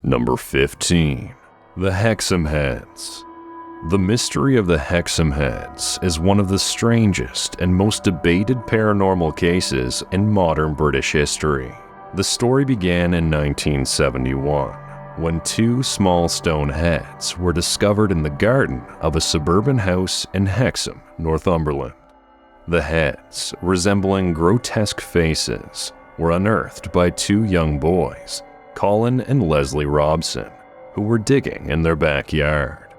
Number 15. The Hexam Heads. The mystery of the Hexam Heads is one of the strangest and most debated paranormal cases in modern British history. The story began in 1971, when two small stone heads were discovered in the garden of a suburban house in Hexam, Northumberland. The heads, resembling grotesque faces, were unearthed by two young boys, Colin and Leslie Robson, who were digging in their backyard.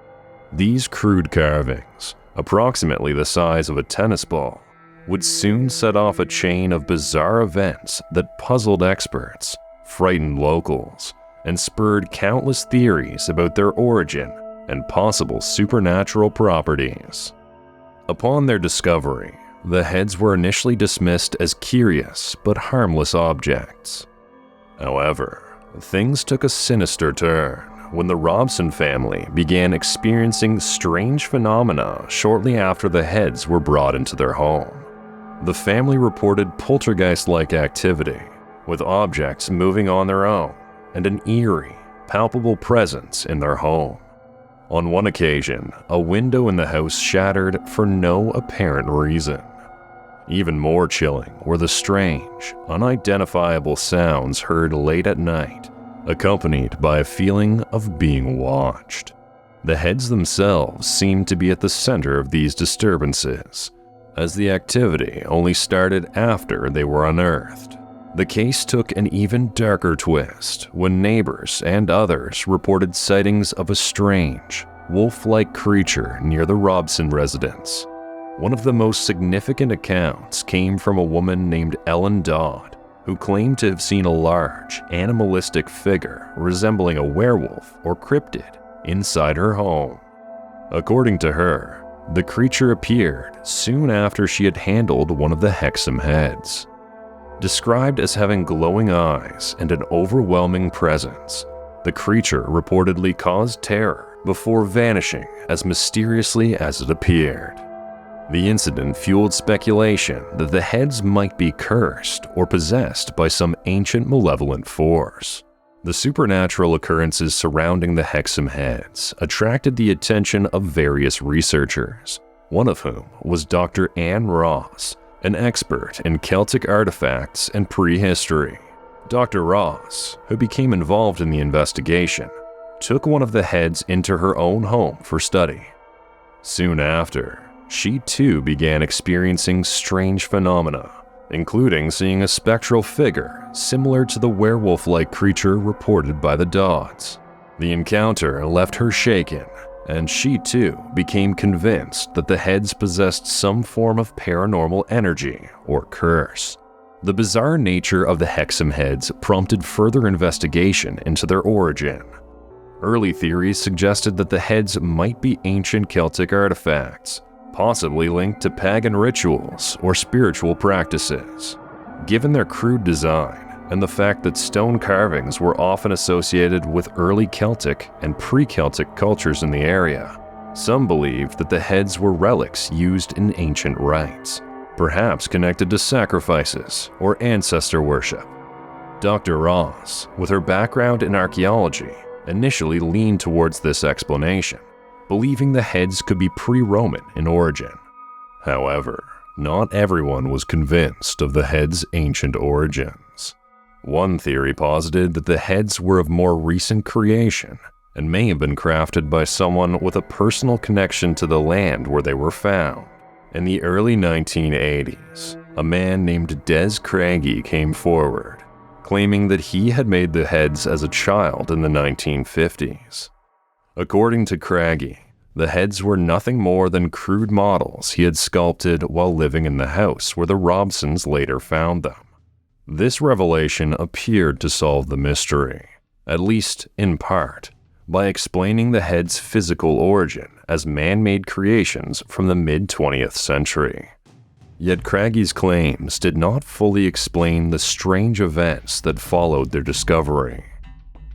These crude carvings, approximately the size of a tennis ball, would soon set off a chain of bizarre events that puzzled experts, frightened locals, and spurred countless theories about their origin and possible supernatural properties. Upon their discovery, the heads were initially dismissed as curious but harmless objects. However, things took a sinister turn when the Robson family began experiencing strange phenomena shortly after the heads were brought into their home. The family reported poltergeist-like activity, with objects moving on their own, and an eerie, palpable presence in their home. On one occasion, a window in the house shattered for no apparent reason. Even more chilling were the strange, unidentifiable sounds heard late at night, accompanied by a feeling of being watched. The heads themselves seemed to be at the center of these disturbances, as the activity only started after they were unearthed. The case took an even darker twist when neighbors and others reported sightings of a strange, wolf-like creature near the Robson residence. One of the most significant accounts came from a woman named Ellen Dodd, who claimed to have seen a large, animalistic figure resembling a werewolf or cryptid inside her home. According to her, the creature appeared soon after she had handled one of the Hexam heads. Described as having glowing eyes and an overwhelming presence, the creature reportedly caused terror before vanishing as mysteriously as it appeared. The incident fueled speculation that the heads might be cursed or possessed by some ancient malevolent force. The supernatural occurrences surrounding the Hexam heads attracted the attention of various researchers, one of whom was Dr. Anne Ross, an expert in Celtic artifacts and prehistory. Dr. Ross, who became involved in the investigation, took one of the heads into her own home for study. Soon after, she too began experiencing strange phenomena, including seeing a spectral figure similar to the werewolf-like creature reported by the Dodds. The encounter left her shaken, and she too became convinced that the heads possessed some form of paranormal energy or curse. The bizarre nature of the Hexam heads prompted further investigation into their origin. Early theories suggested that the heads might be ancient Celtic artifacts, possibly linked to pagan rituals or spiritual practices. Given their crude design and the fact that stone carvings were often associated with early Celtic and pre-Celtic cultures in the area, some believed that the heads were relics used in ancient rites, perhaps connected to sacrifices or ancestor worship. Dr. Ross, with her background in archaeology, initially leaned towards this explanation, believing the heads could be pre-Roman in origin. However, not everyone was convinced of the heads' ancient origins. One theory posited that the heads were of more recent creation and may have been crafted by someone with a personal connection to the land where they were found. In the early 1980s, a man named Des Craigie came forward, claiming that he had made the heads as a child in the 1950s. According to Craigie, the heads were nothing more than crude models he had sculpted while living in the house where the Robsons later found them. This revelation appeared to solve the mystery, at least in part, by explaining the heads' physical origin as man-made creations from the mid-20th century. Yet Craigie's claims did not fully explain the strange events that followed their discovery.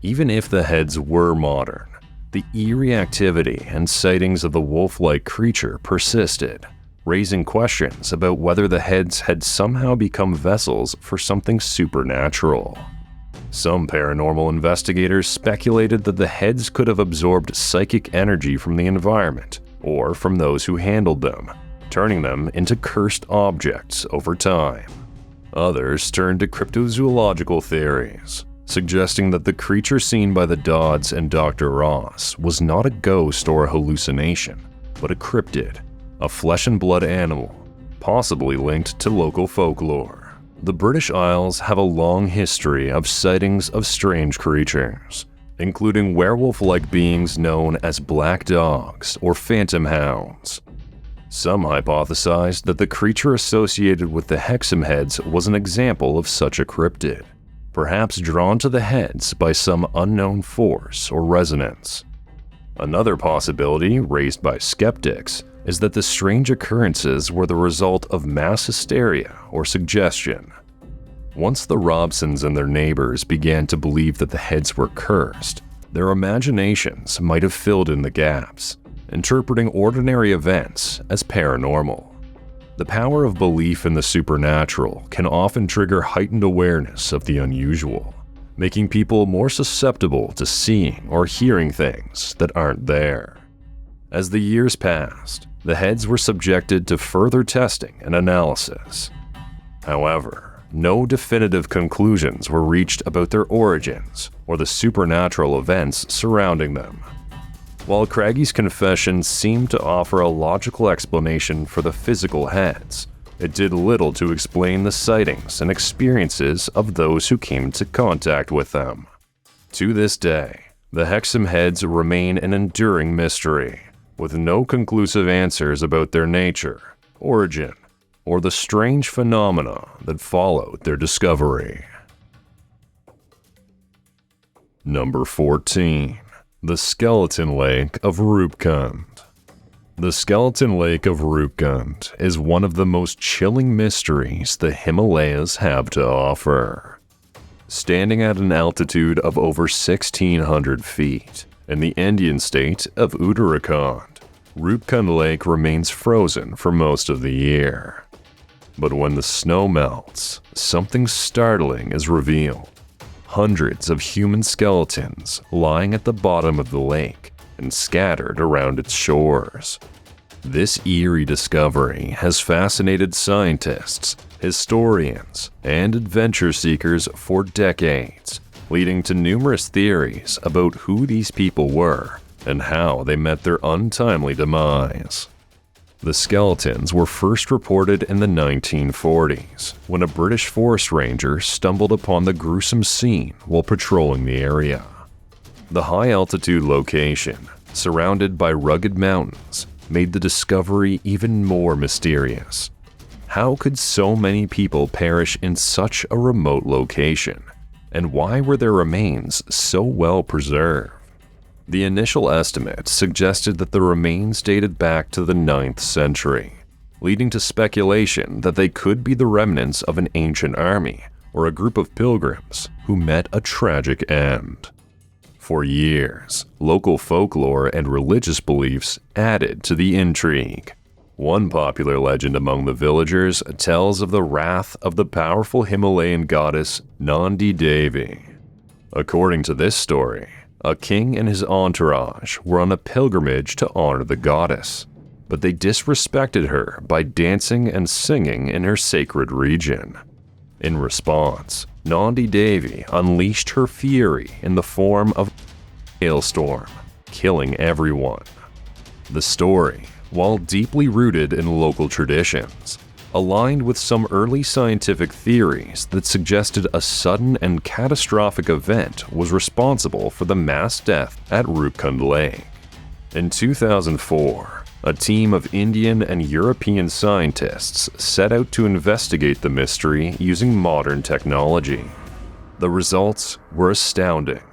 Even if the heads were modern, the eerie activity and sightings of the wolf-like creature persisted, raising questions about whether the heads had somehow become vessels for something supernatural. Some paranormal investigators speculated that the heads could have absorbed psychic energy from the environment or from those who handled them, turning them into cursed objects over time. Others turned to cryptozoological theories, suggesting that the creature seen by the Dodds and Dr. Ross was not a ghost or a hallucination, but a cryptid, a flesh and blood animal, possibly linked to local folklore. The British Isles have a long history of sightings of strange creatures, including werewolf-like beings known as black dogs or phantom hounds. Some hypothesized that the creature associated with the Hexam heads was an example of such a cryptid, perhaps drawn to the heads by some unknown force or resonance. Another possibility raised by skeptics is that the strange occurrences were the result of mass hysteria or suggestion. Once the Robsons and their neighbors began to believe that the heads were cursed, their imaginations might have filled in the gaps, interpreting ordinary events as paranormal. The power of belief in the supernatural can often trigger heightened awareness of the unusual, making people more susceptible to seeing or hearing things that aren't there. As the years passed, the heads were subjected to further testing and analysis. However, no definitive conclusions were reached about their origins or the supernatural events surrounding them. While Craiggie's confession seemed to offer a logical explanation for the physical heads, it did little to explain the sightings and experiences of those who came into contact with them. To this day, the Hexam heads remain an enduring mystery, with no conclusive answers about their nature, origin, or the strange phenomena that followed their discovery. Number 14. The Skeleton Lake of Rupkund. The Skeleton Lake of Rupkund is one of the most chilling mysteries the Himalayas have to offer. Standing at an altitude of over 1,600 feet in the Indian state of Uttarakhand, Rupkund Lake remains frozen for most of the year. But when the snow melts, something startling is revealed. Hundreds of human skeletons lying at the bottom of the lake and scattered around its shores. This eerie discovery has fascinated scientists, historians, and adventure seekers for decades, leading to numerous theories about who these people were and how they met their untimely demise. The skeletons were first reported in the 1940s, when a British forest ranger stumbled upon the gruesome scene while patrolling the area. The high-altitude location, surrounded by rugged mountains, made the discovery even more mysterious. How could so many people perish in such a remote location, and why were their remains so well preserved? The initial estimate suggested that the remains dated back to the 9th century, leading to speculation that they could be the remnants of an ancient army or a group of pilgrims who met a tragic end. For years, local folklore and religious beliefs added to the intrigue. One popular legend among the villagers tells of the wrath of the powerful Himalayan goddess Nandi Devi. According to this story, a king and his entourage were on a pilgrimage to honor the goddess, but they disrespected her by dancing and singing in her sacred region. In response, Nandi Devi unleashed her fury in the form of a hailstorm, killing everyone. The story, while deeply rooted in local traditions, aligned with some early scientific theories that suggested a sudden and catastrophic event was responsible for the mass death at Rupkund Lake. In 2004, a team of Indian and European scientists set out to investigate the mystery using modern technology. The results were astounding.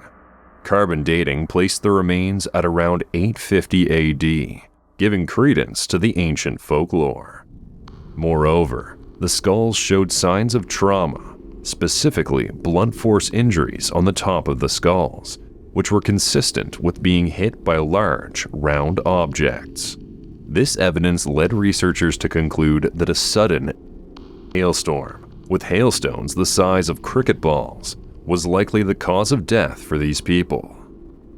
Carbon dating placed the remains at around 850 AD, giving credence to the ancient folklore. Moreover, the skulls showed signs of trauma, specifically blunt force injuries on the top of the skulls, which were consistent with being hit by large, round objects. This evidence led researchers to conclude that a sudden hailstorm, with hailstones the size of cricket balls, was likely the cause of death for these people.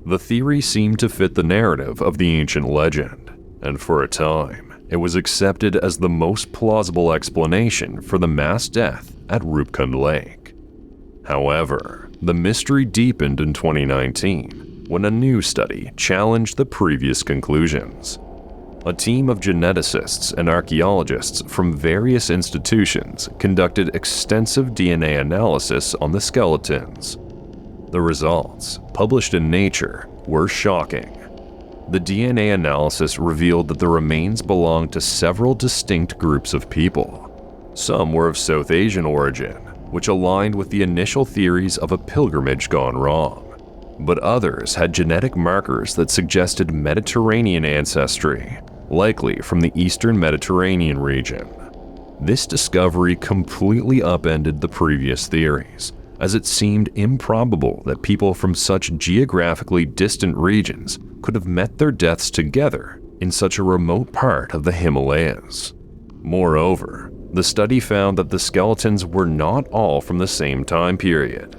The theory seemed to fit the narrative of the ancient legend, and for a time, it was accepted as the most plausible explanation for the mass death at Rupkund Lake. However, the mystery deepened in 2019 when a new study challenged the previous conclusions. A team of geneticists and archaeologists from various institutions conducted extensive DNA analysis on the skeletons. The results, published in Nature, were shocking. The DNA analysis revealed that the remains belonged to several distinct groups of people. Some were of South Asian origin, which aligned with the initial theories of a pilgrimage gone wrong. But others had genetic markers that suggested Mediterranean ancestry, likely from the Eastern Mediterranean region. This discovery completely upended the previous theories, as it seemed improbable that people from such geographically distant regions could have met their deaths together in such a remote part of the Himalayas. Moreover, the study found that the skeletons were not all from the same time period.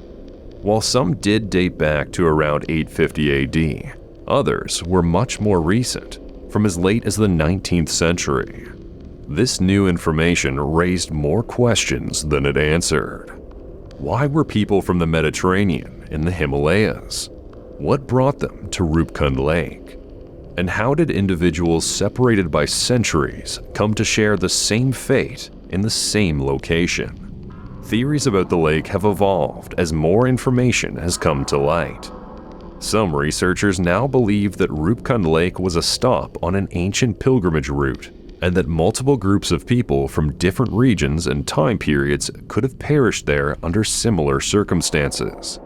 While some did date back to around 850 AD, others were much more recent, from as late as the 19th century. This new information raised more questions than it answered. Why were people from the Mediterranean in the Himalayas? What brought them to Rupkund Lake? And how did individuals separated by centuries come to share the same fate in the same location? Theories about the lake have evolved as more information has come to light. Some researchers now believe that Rupkund Lake was a stop on an ancient pilgrimage route, and that multiple groups of people from different regions and time periods could have perished there under similar circumstances.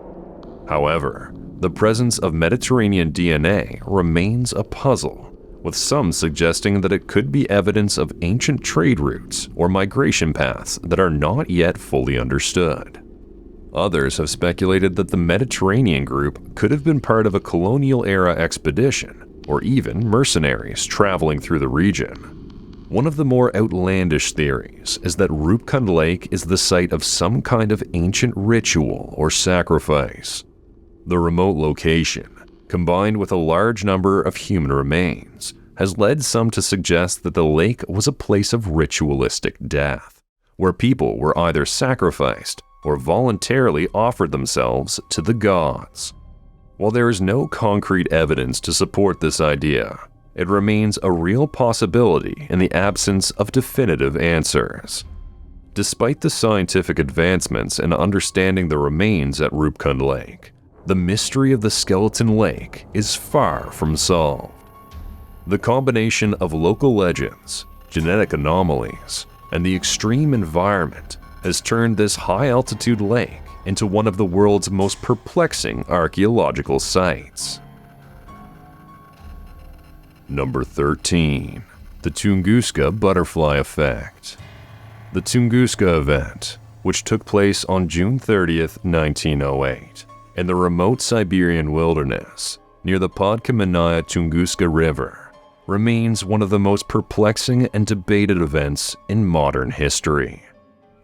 However, the presence of Mediterranean DNA remains a puzzle, with some suggesting that it could be evidence of ancient trade routes or migration paths that are not yet fully understood. Others have speculated that the Mediterranean group could have been part of a colonial-era expedition, or even mercenaries traveling through the region. One of the more outlandish theories is that Rupkund Lake is the site of some kind of ancient ritual or sacrifice. The remote location, combined with a large number of human remains, has led some to suggest that the lake was a place of ritualistic death, where people were either sacrificed or voluntarily offered themselves to the gods. While there is no concrete evidence to support this idea, it remains a real possibility in the absence of definitive answers. Despite the scientific advancements in understanding the remains at Rupkund Lake, the mystery of the skeleton lake is far from solved. The combination of local legends, genetic anomalies, and the extreme environment has turned this high-altitude lake into one of the world's most perplexing archaeological sites. Number 13. The Tunguska Butterfly Effect. The Tunguska event, which took place on June 30th, 1908, in the remote Siberian wilderness near the Podkamennaya Tunguska River, remains one of the most perplexing and debated events in modern history.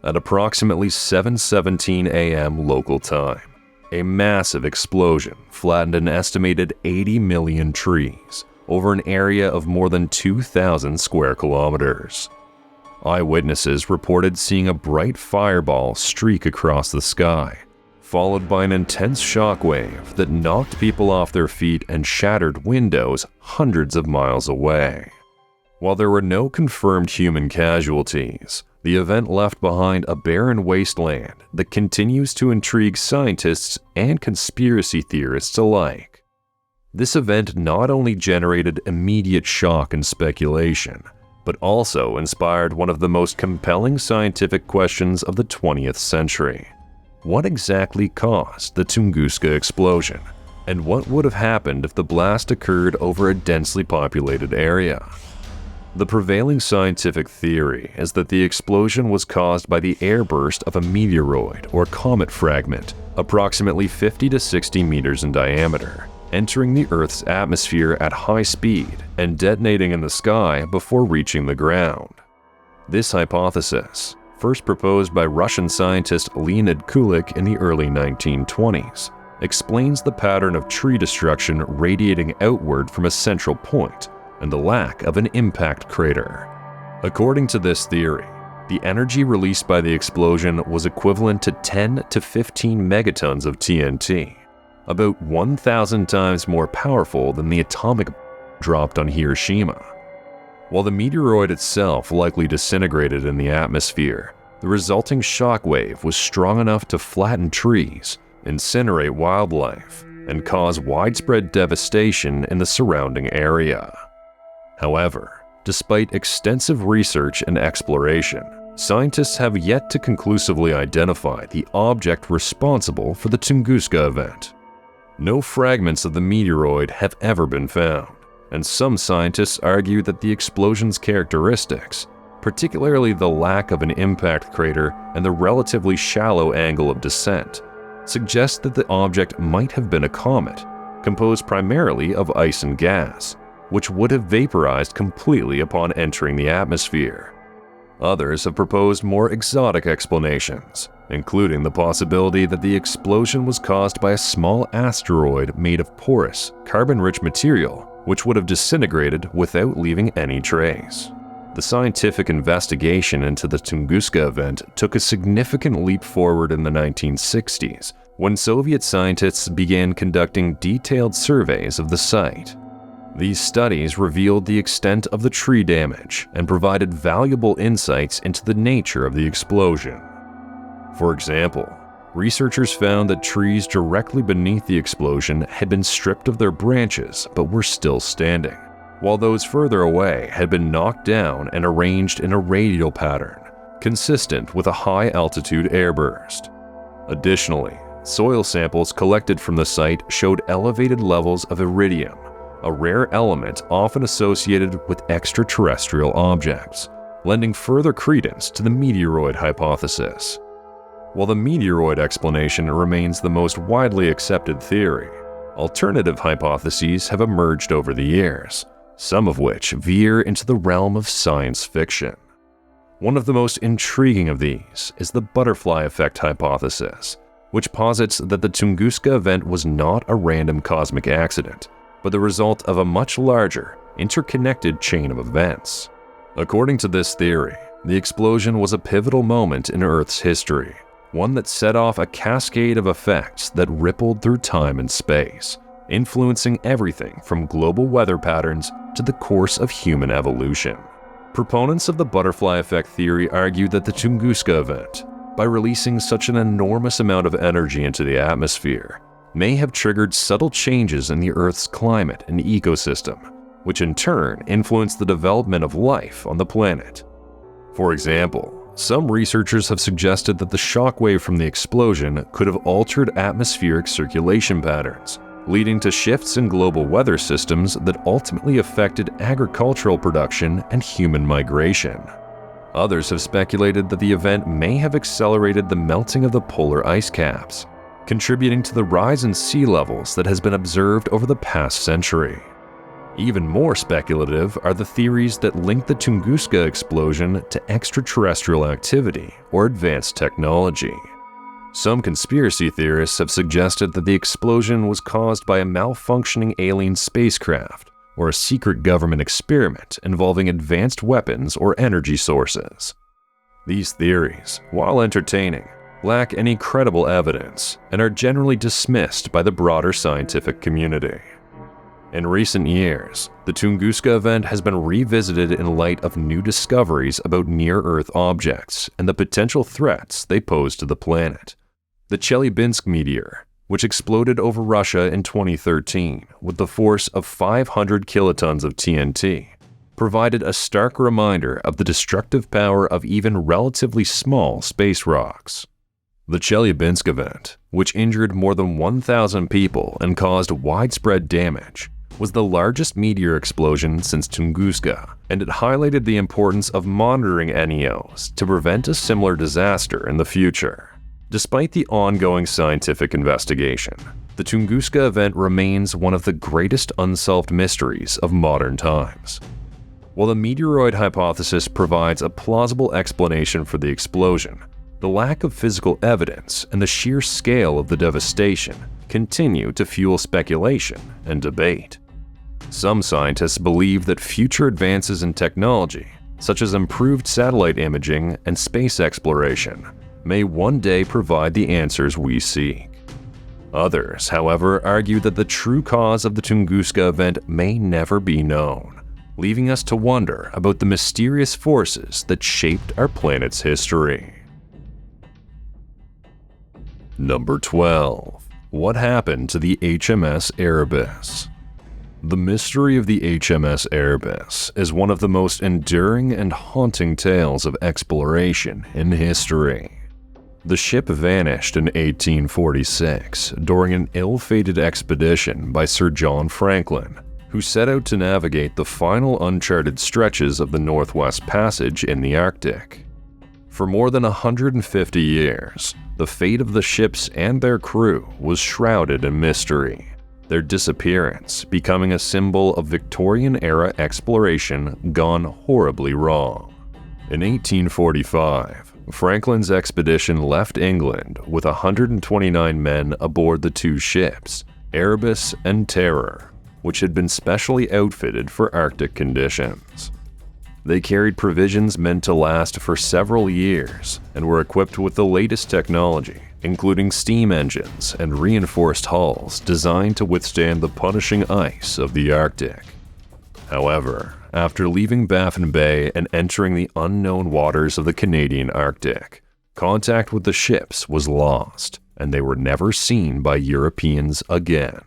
At approximately 7:17 a.m. local time, a massive explosion flattened an estimated 80 million trees over an area of more than 2,000 square kilometers. Eyewitnesses reported seeing a bright fireball streak across the sky, followed by an intense shockwave that knocked people off their feet and shattered windows hundreds of miles away. While there were no confirmed human casualties, the event left behind a barren wasteland that continues to intrigue scientists and conspiracy theorists alike. This event not only generated immediate shock and speculation, but also inspired one of the most compelling scientific questions of the 20th century. What exactly caused the Tunguska explosion, and what would have happened if the blast occurred over a densely populated area? The prevailing scientific theory is that the explosion was caused by the airburst of a meteoroid or comet fragment, approximately 50 to 60 meters in diameter, entering the Earth's atmosphere at high speed and detonating in the sky before reaching the ground. This hypothesis, first proposed by Russian scientist Leonid Kulik in the early 1920s, explains the pattern of tree destruction radiating outward from a central point and the lack of an impact crater. According to this theory, the energy released by the explosion was equivalent to 10 to 15 megatons of TNT, about 1,000 times more powerful than the atomic bomb dropped on Hiroshima. While the meteoroid itself likely disintegrated in the atmosphere, the resulting shockwave was strong enough to flatten trees, incinerate wildlife, and cause widespread devastation in the surrounding area. However, despite extensive research and exploration, scientists have yet to conclusively identify the object responsible for the Tunguska event. No fragments of the meteoroid have ever been found, and some scientists argue that the explosion's characteristics, particularly the lack of an impact crater and the relatively shallow angle of descent, suggest that the object might have been a comet, composed primarily of ice and gas, which would have vaporized completely upon entering the atmosphere. Others have proposed more exotic explanations, including the possibility that the explosion was caused by a small asteroid made of porous, carbon-rich material, which would have disintegrated without leaving any trace. The scientific investigation into the Tunguska event took a significant leap forward in the 1960s, when Soviet scientists began conducting detailed surveys of the site. These studies revealed the extent of the tree damage and provided valuable insights into the nature of the explosion. For example, researchers found that trees directly beneath the explosion had been stripped of their branches but were still standing, while those further away had been knocked down and arranged in a radial pattern, consistent with a high-altitude airburst. Additionally, soil samples collected from the site showed elevated levels of iridium, a rare element often associated with extraterrestrial objects, lending further credence to the meteoroid hypothesis. While the meteoroid explanation remains the most widely accepted theory, alternative hypotheses have emerged over the years, some of which veer into the realm of science fiction. One of the most intriguing of these is the butterfly effect hypothesis, which posits that the Tunguska event was not a random cosmic accident, but the result of a much larger, interconnected chain of events. According to this theory, the explosion was a pivotal moment in Earth's history, one that set off a cascade of effects that rippled through time and space, influencing everything from global weather patterns to the course of human evolution. Proponents of the butterfly effect theory argue that the Tunguska event, by releasing such an enormous amount of energy into the atmosphere, may have triggered subtle changes in the Earth's climate and ecosystem, which in turn influenced the development of life on the planet. For example, some researchers have suggested that the shockwave from the explosion could have altered atmospheric circulation patterns, leading to shifts in global weather systems that ultimately affected agricultural production and human migration. Others have speculated that the event may have accelerated the melting of the polar ice caps, contributing to the rise in sea levels that has been observed over the past century. Even more speculative are the theories that link the Tunguska explosion to extraterrestrial activity or advanced technology. Some conspiracy theorists have suggested that the explosion was caused by a malfunctioning alien spacecraft or a secret government experiment involving advanced weapons or energy sources. These theories, while entertaining, lack any credible evidence and are generally dismissed by the broader scientific community. In recent years, the Tunguska event has been revisited in light of new discoveries about near-Earth objects and the potential threats they pose to the planet. The Chelyabinsk meteor, which exploded over Russia in 2013 with the force of 500 kilotons of TNT, provided a stark reminder of the destructive power of even relatively small space rocks. The Chelyabinsk event, which injured more than 1,000 people and caused widespread damage, was the largest meteor explosion since Tunguska, and it highlighted the importance of monitoring NEOs to prevent a similar disaster in the future. Despite the ongoing scientific investigation, the Tunguska event remains one of the greatest unsolved mysteries of modern times. While the meteoroid hypothesis provides a plausible explanation for the explosion, the lack of physical evidence and the sheer scale of the devastation continue to fuel speculation and debate. Some scientists believe that future advances in technology, such as improved satellite imaging and space exploration, may one day provide the answers we seek. Others, however, argue that the true cause of the Tunguska event may never be known, leaving us to wonder about the mysterious forces that shaped our planet's history. Number 12. What happened to the HMS Erebus? The mystery of the HMS Erebus is one of the most enduring and haunting tales of exploration in history. The ship vanished in 1846 during an ill-fated expedition by Sir John Franklin, who set out to navigate the final uncharted stretches of the Northwest Passage in the Arctic. For more than 150 years, the fate of the ships and their crew was shrouded in mystery, their disappearance becoming a symbol of Victorian-era exploration gone horribly wrong. In 1845, Franklin's expedition left England with 129 men aboard the two ships, Erebus and Terror, which had been specially outfitted for Arctic conditions. They carried provisions meant to last for several years and were equipped with the latest technology, including steam engines and reinforced hulls designed to withstand the punishing ice of the Arctic. However, after leaving Baffin Bay and entering the unknown waters of the Canadian Arctic, contact with the ships was lost, and they were never seen by Europeans again.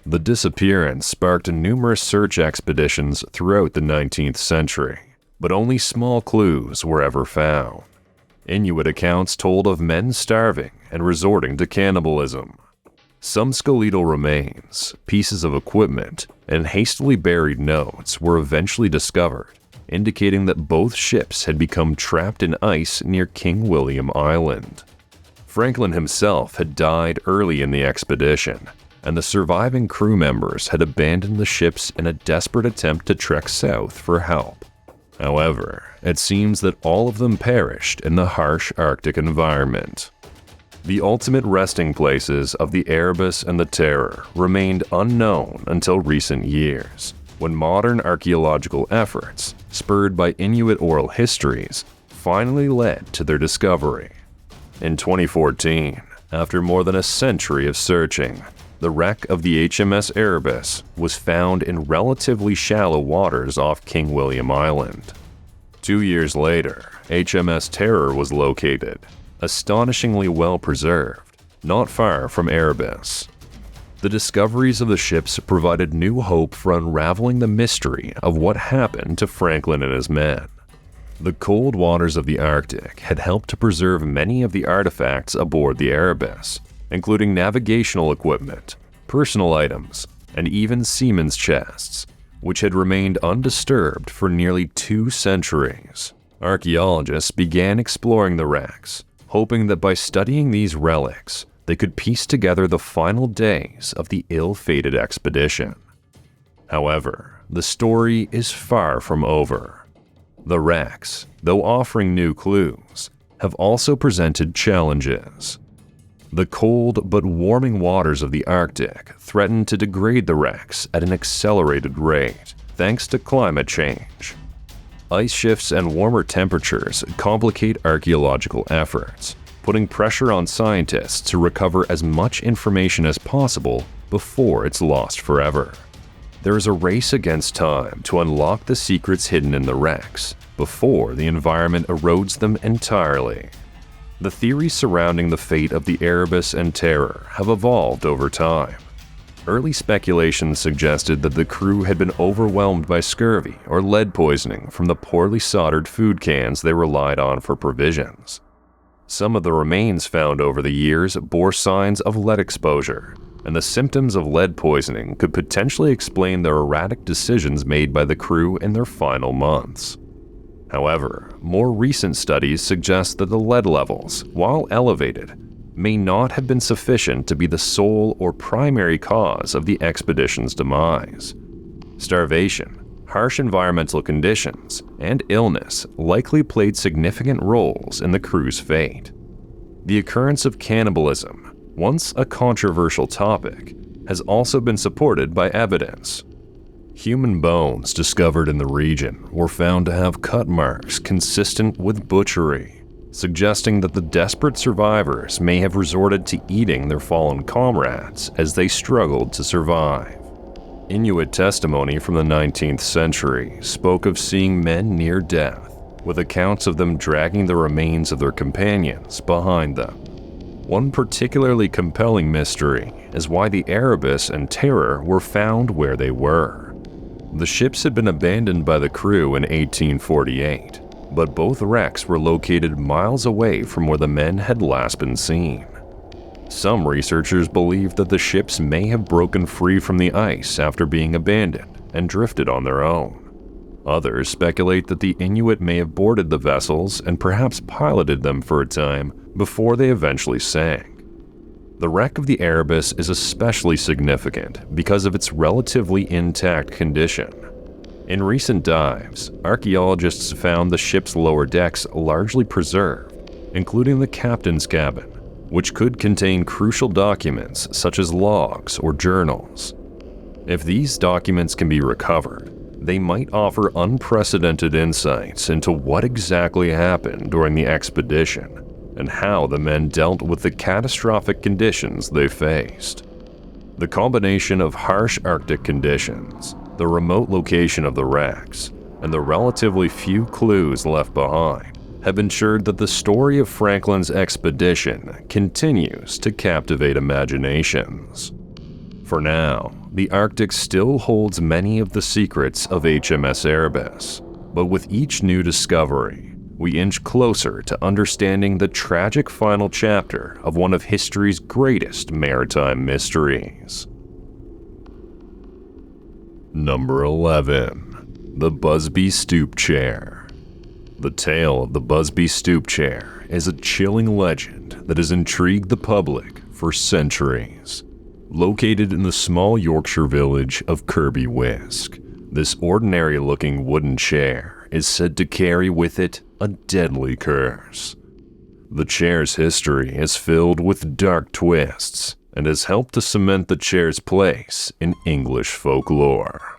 The disappearance sparked numerous search expeditions throughout the 19th century, but only small clues were ever found. Inuit accounts told of men starving and resorting to cannibalism. Some skeletal remains, pieces of equipment, and hastily buried notes were eventually discovered, indicating that both ships had become trapped in ice near King William Island. Franklin himself had died early in the expedition, and the surviving crew members had abandoned the ships in a desperate attempt to trek south for help. However, it seems that all of them perished in the harsh Arctic environment. The ultimate resting places of the Erebus and the Terror remained unknown until recent years, when modern archaeological efforts, spurred by Inuit oral histories, finally led to their discovery. In 2014, after more than a century of searching, the wreck of the HMS Erebus was found in relatively shallow waters off King William Island. 2 years later, HMS Terror was located, astonishingly well preserved, not far from Erebus. The discoveries of the ships provided new hope for unraveling the mystery of what happened to Franklin and his men. The cold waters of the Arctic had helped to preserve many of the artifacts aboard the Erebus, including navigational equipment, personal items, and even seamen's chests, which had remained undisturbed for nearly 2 centuries. Archaeologists began exploring the wrecks, hoping that by studying these relics, they could piece together the final days of the ill-fated expedition. However, the story is far from over. The wrecks, though offering new clues, have also presented challenges. The cold but warming waters of the Arctic threaten to degrade the wrecks at an accelerated rate, thanks to climate change. Ice shifts and warmer temperatures complicate archaeological efforts, putting pressure on scientists to recover as much information as possible before it's lost forever. There is a race against time to unlock the secrets hidden in the wrecks before the environment erodes them entirely. The theories surrounding the fate of the Erebus and Terror have evolved over time. Early speculations suggested that the crew had been overwhelmed by scurvy or lead poisoning from the poorly soldered food cans they relied on for provisions. Some of the remains found over the years bore signs of lead exposure, and the symptoms of lead poisoning could potentially explain the erratic decisions made by the crew in their final months. However, more recent studies suggest that the lead levels, while elevated, may not have been sufficient to be the sole or primary cause of the expedition's demise. Starvation, harsh environmental conditions, and illness likely played significant roles in the crew's fate. The occurrence of cannibalism, once a controversial topic, has also been supported by evidence. Human bones discovered in the region were found to have cut marks consistent with butchery, suggesting that the desperate survivors may have resorted to eating their fallen comrades as they struggled to survive. Inuit testimony from the 19th century spoke of seeing men near death, with accounts of them dragging the remains of their companions behind them. One particularly compelling mystery is why the Erebus and Terror were found where they were. The ships had been abandoned by the crew in 1848, but both wrecks were located miles away from where the men had last been seen. Some researchers believe that the ships may have broken free from the ice after being abandoned and drifted on their own. Others speculate that the Inuit may have boarded the vessels and perhaps piloted them for a time before they eventually sank. The wreck of the Erebus is especially significant because of its relatively intact condition. In recent dives, archaeologists found the ship's lower decks largely preserved, including the captain's cabin, which could contain crucial documents such as logs or journals. If these documents can be recovered, they might offer unprecedented insights into what exactly happened during the expedition and how the men dealt with the catastrophic conditions they faced. The combination of harsh Arctic conditions, the remote location of the wrecks, and the relatively few clues left behind have ensured that the story of Franklin's expedition continues to captivate imaginations. For now, the Arctic still holds many of the secrets of HMS Erebus, but with each new discovery, we inch closer to understanding the tragic final chapter of one of history's greatest maritime mysteries. Number 11. The Busby Stoop Chair. The tale of the Busby Stoop Chair is a chilling legend that has intrigued the public for centuries. Located in the small Yorkshire village of Kirby Wisk, this ordinary-looking wooden chair is said to carry with it a deadly curse. The chair's history is filled with dark twists and has helped to cement the chair's place in English folklore.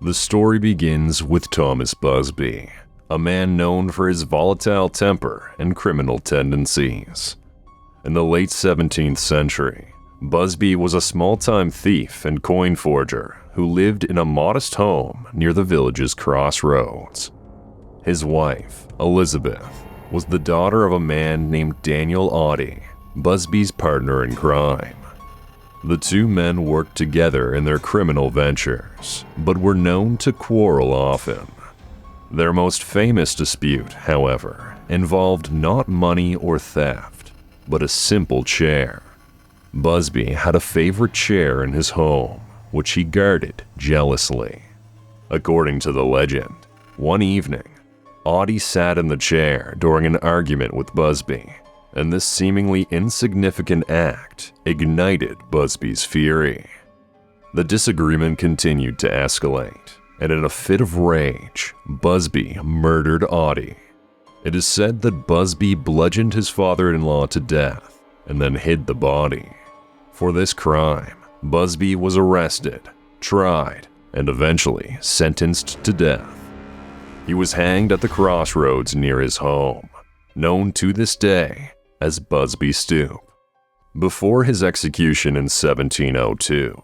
The story begins with Thomas Busby, a man known for his volatile temper and criminal tendencies. In the late 17th century, Busby was a small-time thief and coin forger who lived in a modest home near the village's crossroads. His wife, Elizabeth, was the daughter of a man named Daniel Audie, Busby's partner in crime. The two men worked together in their criminal ventures, but were known to quarrel often. Their most famous dispute, however, involved not money or theft, but a simple chair. Busby had a favorite chair in his home, which he guarded jealously. According to the legend, one evening, Audie sat in the chair during an argument with Busby, and this seemingly insignificant act ignited Busby's fury. The disagreement continued to escalate, and in a fit of rage, Busby murdered Audie. It is said that Busby bludgeoned his father-in-law to death and then hid the body. For this crime, Busby was arrested, tried, and eventually sentenced to death. He was hanged at the crossroads near his home, known to this day as Busby Stoop. Before his execution in 1702,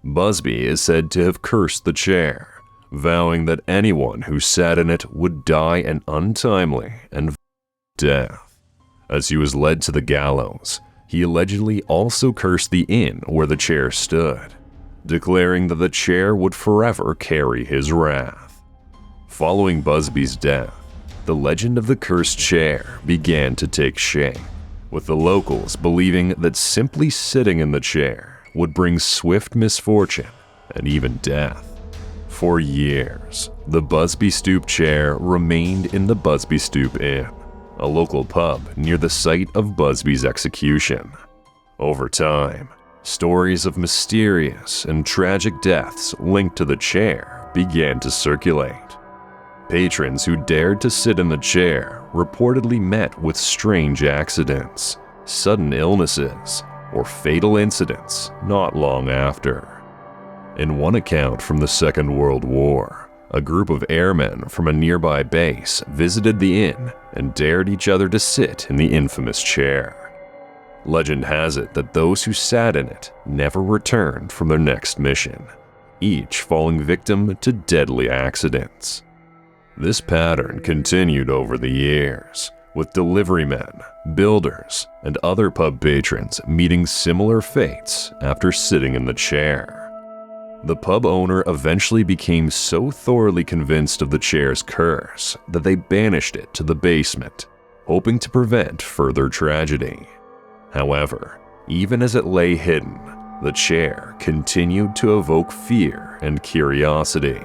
Busby is said to have cursed the chair, vowing that anyone who sat in it would die an untimely and death. As he was led to the gallows, he allegedly also cursed the inn where the chair stood, declaring that the chair would forever carry his wrath. Following Busby's death, the legend of the cursed chair began to take shape, with the locals believing that simply sitting in the chair would bring swift misfortune and even death. For years, the Busby Stoop chair remained in the Busby Stoop Inn, a local pub near the site of Busby's execution. Over time, stories of mysterious and tragic deaths linked to the chair began to circulate. Patrons who dared to sit in the chair reportedly met with strange accidents, sudden illnesses, or fatal incidents not long after. In one account from the Second World War, a group of airmen from a nearby base visited the inn and dared each other to sit in the infamous chair. Legend has it that those who sat in it never returned from their next mission, each falling victim to deadly accidents. This pattern continued over the years, with delivery men, builders, and other pub patrons meeting similar fates after sitting in the chair. The pub owner eventually became so thoroughly convinced of the chair's curse that they banished it to the basement, hoping to prevent further tragedy. However, even as it lay hidden, the chair continued to evoke fear and curiosity.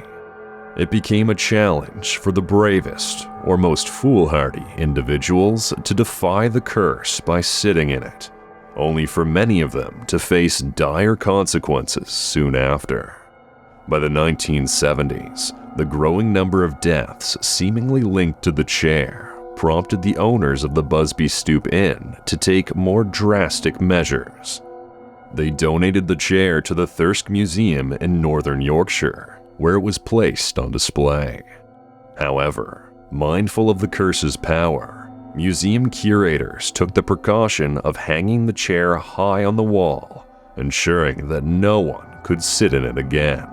It became a challenge for the bravest or most foolhardy individuals to defy the curse by sitting in it, only for many of them to face dire consequences soon after. By the 1970s, the growing number of deaths seemingly linked to the chair prompted the owners of the Busby Stoop Inn to take more drastic measures. They donated the chair to the Thirsk Museum in northern Yorkshire, where it was placed on display. However, mindful of the curse's power, museum curators took the precaution of hanging the chair high on the wall, ensuring that no one could sit in it again.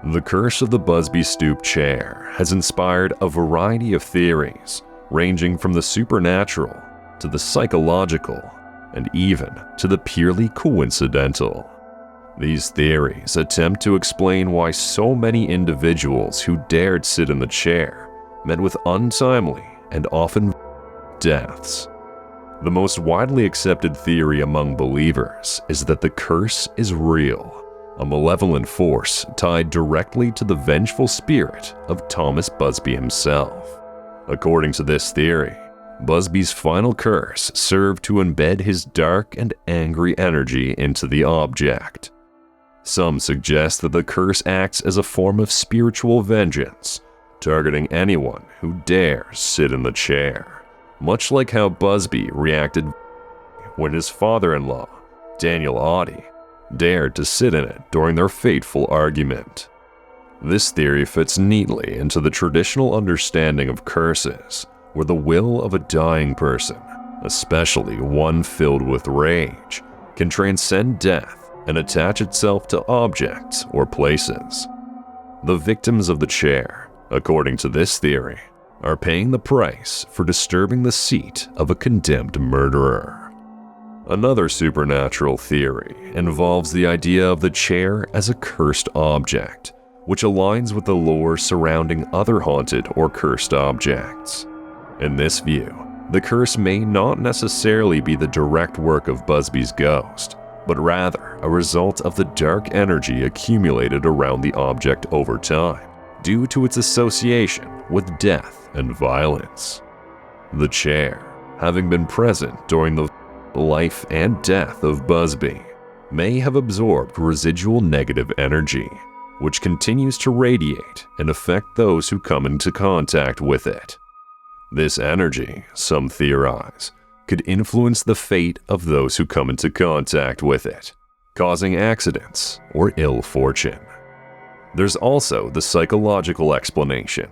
The curse of the Busby Stoop chair has inspired a variety of theories, ranging from the supernatural to the psychological and even to the purely coincidental. These theories attempt to explain why so many individuals who dared sit in the chair met with untimely and often deaths. The most widely accepted theory among believers is that the curse is real, a malevolent force tied directly to the vengeful spirit of Thomas Busby himself. According to this theory, Busby's final curse served to embed his dark and angry energy into the object. Some suggest that the curse acts as a form of spiritual vengeance, targeting anyone who dares sit in the chair, much like how Busby reacted when his father-in-law, Daniel Audie, dared to sit in it during their fateful argument. This theory fits neatly into the traditional understanding of curses, where the will of a dying person, especially one filled with rage, can transcend death and attach itself to objects or places. The victims of the chair, according to this theory, are paying the price for disturbing the seat of a condemned murderer. Another supernatural theory involves the idea of the chair as a cursed object, which aligns with the lore surrounding other haunted or cursed objects. In this view, the curse may not necessarily be the direct work of Busby's ghost, but rather a result of the dark energy accumulated around the object over time, due to its association with death and violence. The chair, having been present during the life and death of Busby, may have absorbed residual negative energy, which continues to radiate and affect those who come into contact with it. This energy, some theorize, could influence the fate of those who come into contact with it, causing accidents or ill fortune. There's also the psychological explanation,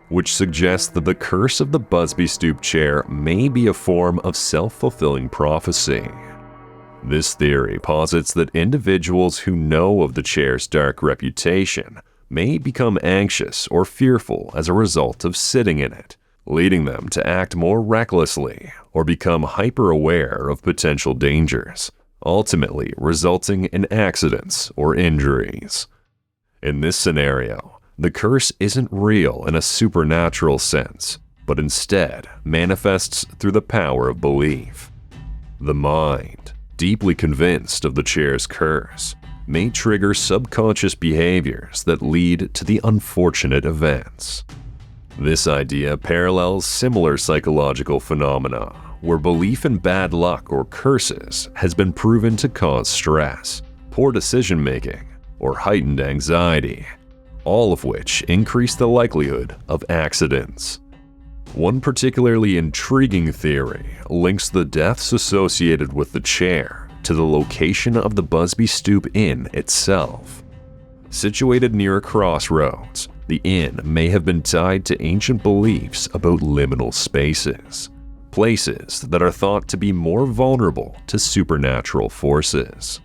which suggests that the curse of the Busby Stoop chair may be a form of self-fulfilling prophecy. This theory posits that individuals who know of the chair's dark reputation may become anxious or fearful as a result of sitting in it, leading them to act more recklessly or become hyper-aware of potential dangers, ultimately resulting in accidents or injuries. In this scenario, the curse isn't real in a supernatural sense, but instead manifests through the power of belief. The mind, deeply convinced of the chair's curse, may trigger subconscious behaviors that lead to the unfortunate events. This idea parallels similar psychological phenomena, where belief in bad luck or curses has been proven to cause stress, poor decision-making, or heightened anxiety, all of which increase the likelihood of accidents. One particularly intriguing theory links the deaths associated with the chair to the location of the Busby Stoop Inn itself. Situated near a crossroads, the inn may have been tied to ancient beliefs about liminal spaces, places that are thought to be more vulnerable to supernatural forces.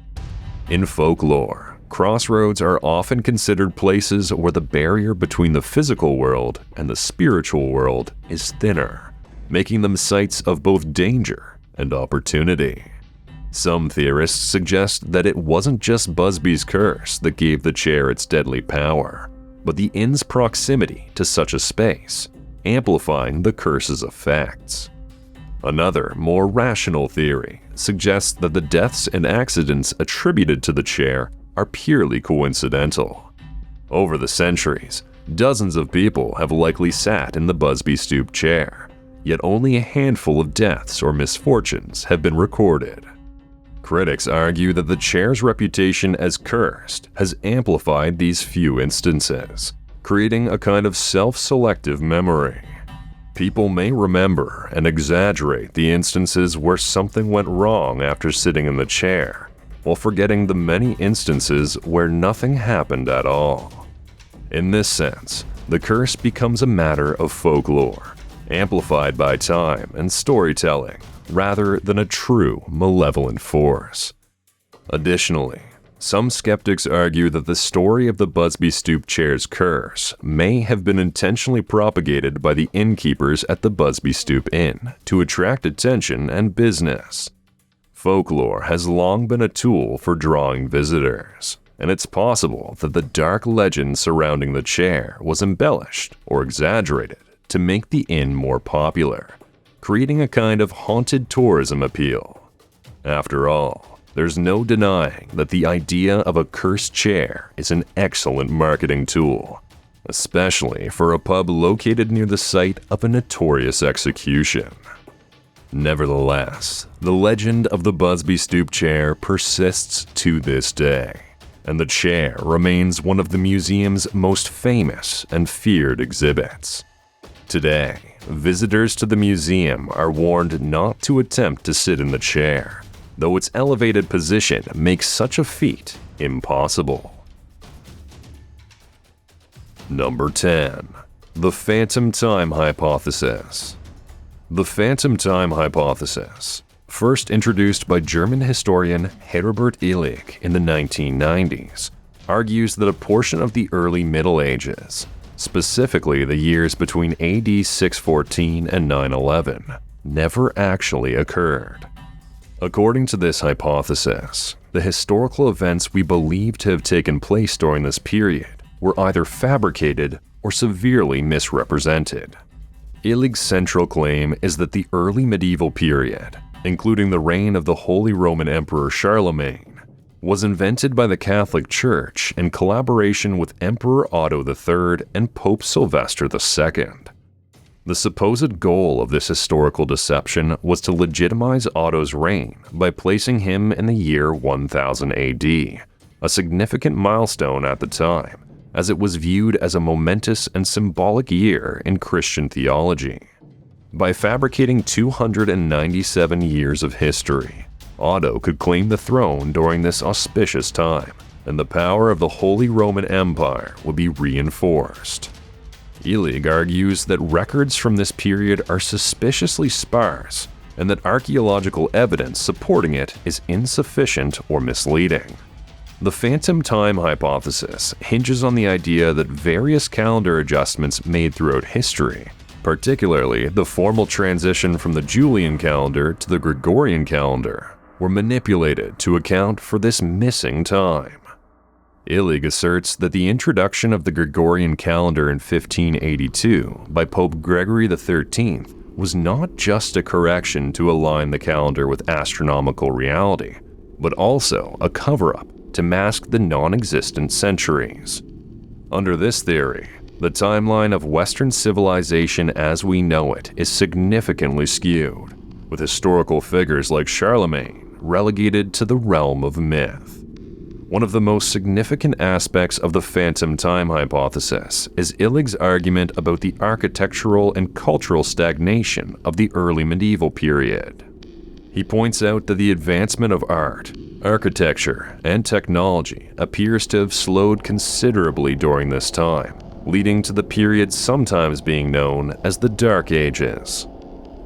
In folklore, crossroads are often considered places where the barrier between the physical world and the spiritual world is thinner, making them sites of both danger and opportunity. Some theorists suggest that it wasn't just Busby's curse that gave the chair its deadly power, but the inn's proximity to such a space, amplifying the curse's effects. Another, more rational theory suggests that the deaths and accidents attributed to the chair are purely coincidental. Over the centuries, dozens of people have likely sat in the Busby Stoop chair, yet only a handful of deaths or misfortunes have been recorded. Critics argue that the chair's reputation as cursed has amplified these few instances, creating a kind of self-selective memory. People may remember and exaggerate the instances where something went wrong after sitting in the chair, while forgetting the many instances where nothing happened at all. In this sense, the curse becomes a matter of folklore, amplified by time and storytelling, rather than a true malevolent force. Additionally, some skeptics argue that the story of the Busby Stoop chair's curse may have been intentionally propagated by the innkeepers at the Busby Stoop Inn to attract attention and business. Folklore has long been a tool for drawing visitors, and it's possible that the dark legend surrounding the chair was embellished or exaggerated to make the inn more popular, creating a kind of haunted tourism appeal. After all, there's no denying that the idea of a cursed chair is an excellent marketing tool, especially for a pub located near the site of a notorious execution. Nevertheless, the legend of the Busby Stoop chair persists to this day, and the chair remains one of the museum's most famous and feared exhibits. Today, visitors to the museum are warned not to attempt to sit in the chair, though its elevated position makes such a feat impossible. Number 10. The Phantom Time Hypothesis. The Phantom Time Hypothesis, first introduced by German historian Herbert Illig in the 1990s, argues that a portion of the early Middle Ages, specifically the years between AD 614 and 911, never actually occurred. According to this hypothesis, the historical events we believe to have taken place during this period were either fabricated or severely misrepresented. Illig's central claim is that the early medieval period, including the reign of the Holy Roman Emperor Charlemagne, was invented by the Catholic Church in collaboration with Emperor Otto III and Pope Sylvester II. The supposed goal of this historical deception was to legitimize Otto's reign by placing him in the year 1000 AD, a significant milestone at the time, as it was viewed as a momentous and symbolic year in Christian theology. By fabricating 297 years of history, Otto could claim the throne during this auspicious time, and the power of the Holy Roman Empire would be reinforced. Illig argues that records from this period are suspiciously sparse, and that archaeological evidence supporting it is insufficient or misleading. The phantom time hypothesis hinges on the idea that various calendar adjustments made throughout history, particularly the formal transition from the Julian calendar to the Gregorian calendar, were manipulated to account for this missing time. Illig asserts that the introduction of the Gregorian calendar in 1582 by Pope Gregory XIII was not just a correction to align the calendar with astronomical reality, but also a cover-up to mask the non-existent centuries. Under this theory, the timeline of Western civilization as we know it is significantly skewed, with historical figures like Charlemagne relegated to the realm of myth. One of the most significant aspects of the phantom time hypothesis is Illig's argument about the architectural and cultural stagnation of the early medieval period. He points out that the advancement of art, architecture, and technology appears to have slowed considerably during this time, leading to the period sometimes being known as the Dark Ages.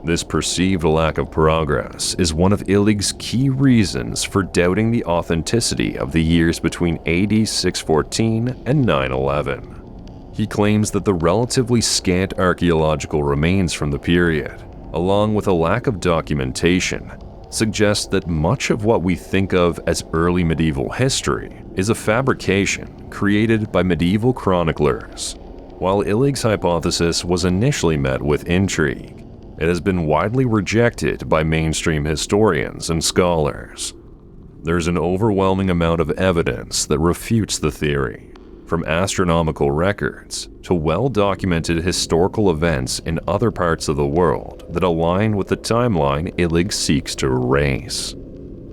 This perceived lack of progress is one of Illig's key reasons for doubting the authenticity of the years between AD 614 and 911. He claims that the relatively scant archaeological remains from the period, along with a lack of documentation, suggests that much of what we think of as early medieval history is a fabrication created by medieval chroniclers. While Illig's hypothesis was initially met with intrigue, it has been widely rejected by mainstream historians and scholars. There's an overwhelming amount of evidence that refutes the theory, from astronomical records to well-documented historical events in other parts of the world that align with the timeline Illig seeks to erase.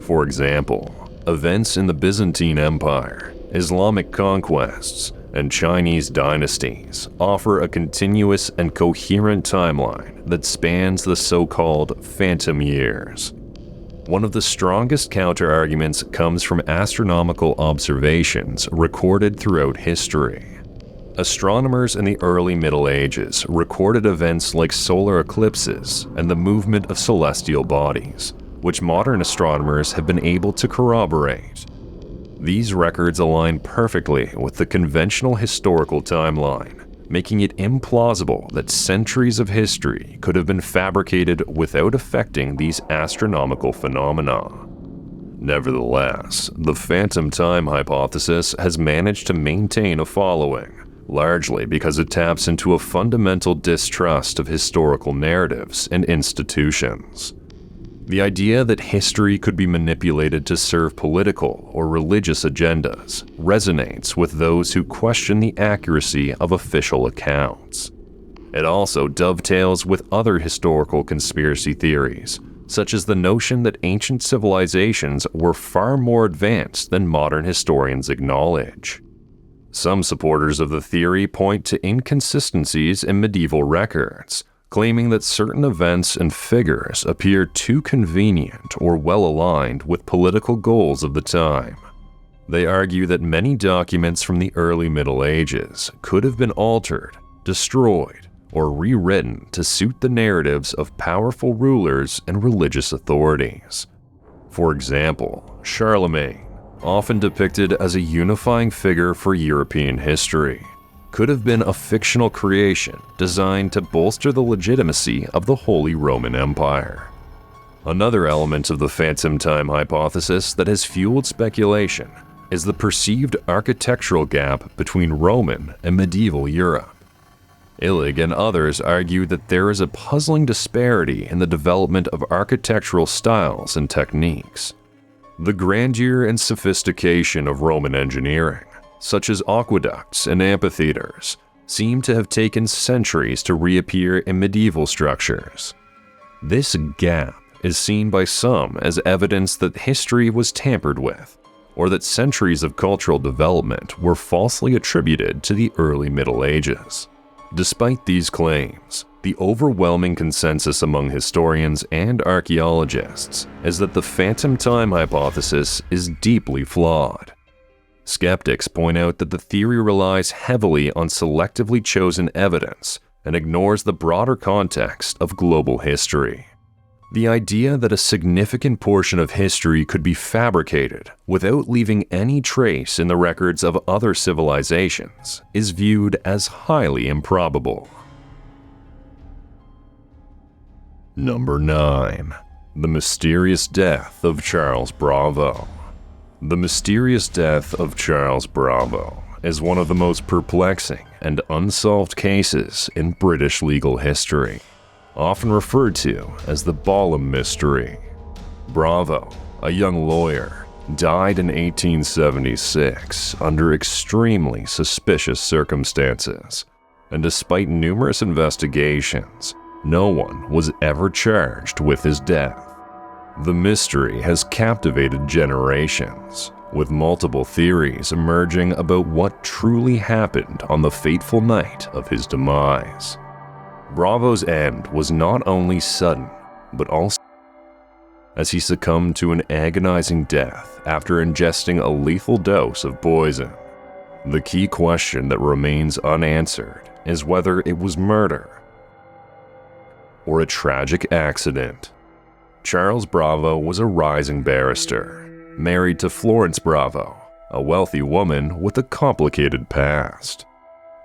For example, events in the Byzantine Empire, Islamic conquests, and Chinese dynasties offer a continuous and coherent timeline that spans the so-called phantom years. One of the strongest counter-arguments comes from astronomical observations recorded throughout history. Astronomers in the early Middle Ages recorded events like solar eclipses and the movement of celestial bodies, which modern astronomers have been able to corroborate. These records align perfectly with the conventional historical timeline, making it implausible that centuries of history could have been fabricated without affecting these astronomical phenomena. Nevertheless, the phantom time hypothesis has managed to maintain a following, largely because it taps into a fundamental distrust of historical narratives and institutions. The idea that history could be manipulated to serve political or religious agendas resonates with those who question the accuracy of official accounts. It also dovetails with other historical conspiracy theories, such as the notion that ancient civilizations were far more advanced than modern historians acknowledge. Some supporters of the theory point to inconsistencies in medieval records, claiming that certain events and figures appear too convenient or well-aligned with political goals of the time. They argue that many documents from the early Middle Ages could have been altered, destroyed, or rewritten to suit the narratives of powerful rulers and religious authorities. For example, Charlemagne, often depicted as a unifying figure for European history, could have been a fictional creation designed to bolster the legitimacy of the Holy Roman Empire. Another element of the phantom time hypothesis that has fueled speculation is the perceived architectural gap between Roman and medieval Europe. Illig and others argue that there is a puzzling disparity in the development of architectural styles and techniques. The grandeur and sophistication of Roman engineering, such as aqueducts and amphitheaters, seem to have taken centuries to reappear in medieval structures. This gap is seen by some as evidence that history was tampered with, or that centuries of cultural development were falsely attributed to the early Middle Ages. Despite these claims, the overwhelming consensus among historians and archaeologists is that the phantom time hypothesis is deeply flawed. Skeptics point out that the theory relies heavily on selectively chosen evidence and ignores the broader context of global history. The idea that a significant portion of history could be fabricated without leaving any trace in the records of other civilizations is viewed as highly improbable. Number 9. The mysterious death of Charles Bravo. The mysterious death of Charles Bravo is one of the most perplexing and unsolved cases in British legal history, often referred to as the Balham Mystery. Bravo, a young lawyer, died in 1876 under extremely suspicious circumstances, and despite numerous investigations, no one was ever charged with his death. The mystery has captivated generations, with multiple theories emerging about what truly happened on the fateful night of his demise. Bravo's end was not only sudden, but also as he succumbed to an agonizing death after ingesting a lethal dose of poison. The key question that remains unanswered is whether it was murder or a tragic accident. Charles Bravo was a rising barrister, married to Florence Bravo, a wealthy woman with a complicated past.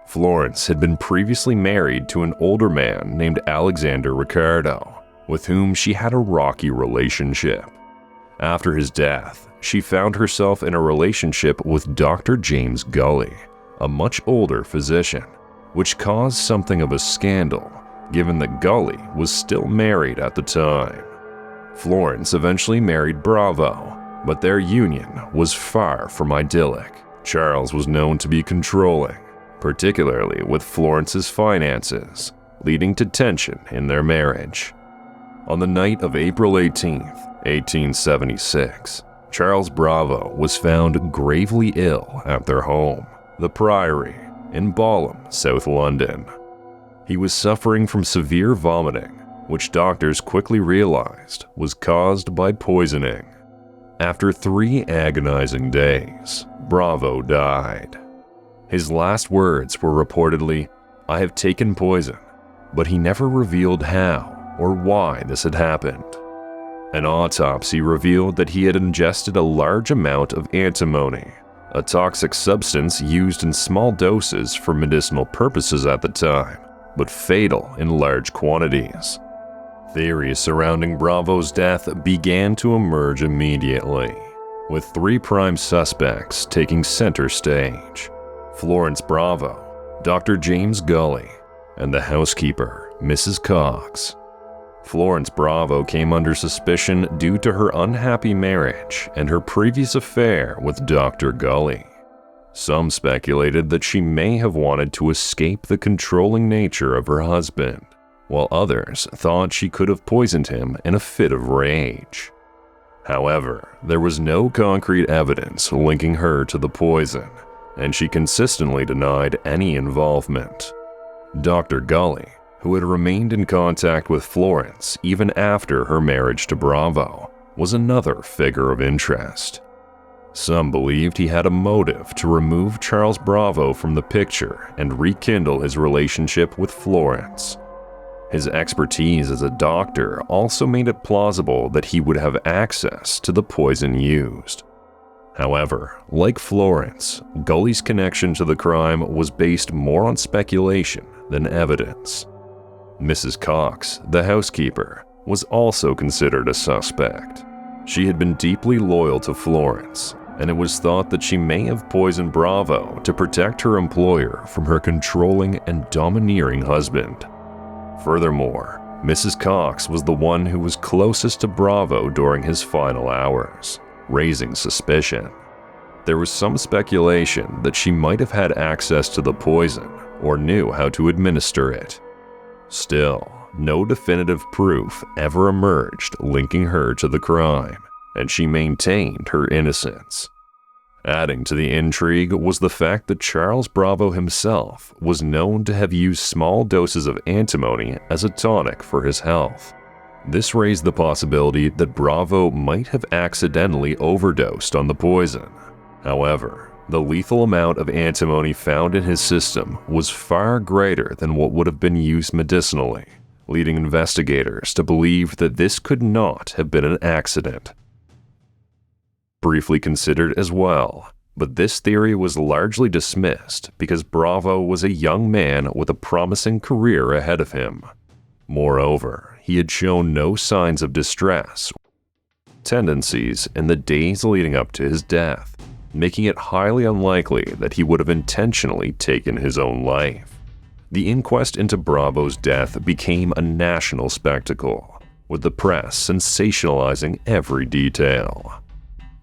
Florence had been previously married to an older man named Alexander Ricardo, with whom she had a rocky relationship. After his death, she found herself in a relationship with Dr. James Gully, a much older physician, which caused something of a scandal, given that Gully was still married at the time. Florence eventually married Bravo, but their union was far from idyllic. Charles was known to be controlling, particularly with Florence's finances, leading to tension in their marriage. On the night of April 18, 1876, Charles Bravo was found gravely ill at their home, the Priory, in Balham, South London. He was suffering from severe vomiting, which doctors quickly realized was caused by poisoning. After 3 agonizing days, Bravo died. His last words were reportedly, "I have taken poison," but he never revealed how or why this had happened. An autopsy revealed that he had ingested a large amount of antimony, a toxic substance used in small doses for medicinal purposes at the time, but fatal in large quantities. Theories surrounding Bravo's death began to emerge immediately, with 3 prime suspects taking center stage: Florence Bravo, Dr. James Gully, and the housekeeper, Mrs. Cox. Florence Bravo came under suspicion due to her unhappy marriage and her previous affair with Dr. Gully. Some speculated that she may have wanted to escape the controlling nature of her husband, while others thought she could have poisoned him in a fit of rage. However, there was no concrete evidence linking her to the poison, and she consistently denied any involvement. Dr. Gully, who had remained in contact with Florence even after her marriage to Bravo, was another figure of interest. Some believed he had a motive to remove Charles Bravo from the picture and rekindle his relationship with Florence. His expertise as a doctor also made it plausible that he would have access to the poison used. However, like Florence, Gully's connection to the crime was based more on speculation than evidence. Mrs. Cox, the housekeeper, was also considered a suspect. She had been deeply loyal to Florence, and it was thought that she may have poisoned Bravo to protect her employer from her controlling and domineering husband. Furthermore, Mrs. Cox was the one who was closest to Bravo during his final hours, raising suspicion. There was some speculation that she might have had access to the poison or knew how to administer it. Still, no definitive proof ever emerged linking her to the crime, and she maintained her innocence. Adding to the intrigue was the fact that Charles Bravo himself was known to have used small doses of antimony as a tonic for his health. This raised the possibility that Bravo might have accidentally overdosed on the poison. However, the lethal amount of antimony found in his system was far greater than what would have been used medicinally, leading investigators to believe that this could not have been an accident. Briefly considered as well, but this theory was largely dismissed because Bravo was a young man with a promising career ahead of him. Moreover, he had shown no signs of distress or tendencies in the days leading up to his death, making it highly unlikely that he would have intentionally taken his own life. The inquest into Bravo's death became a national spectacle, with the press sensationalizing every detail.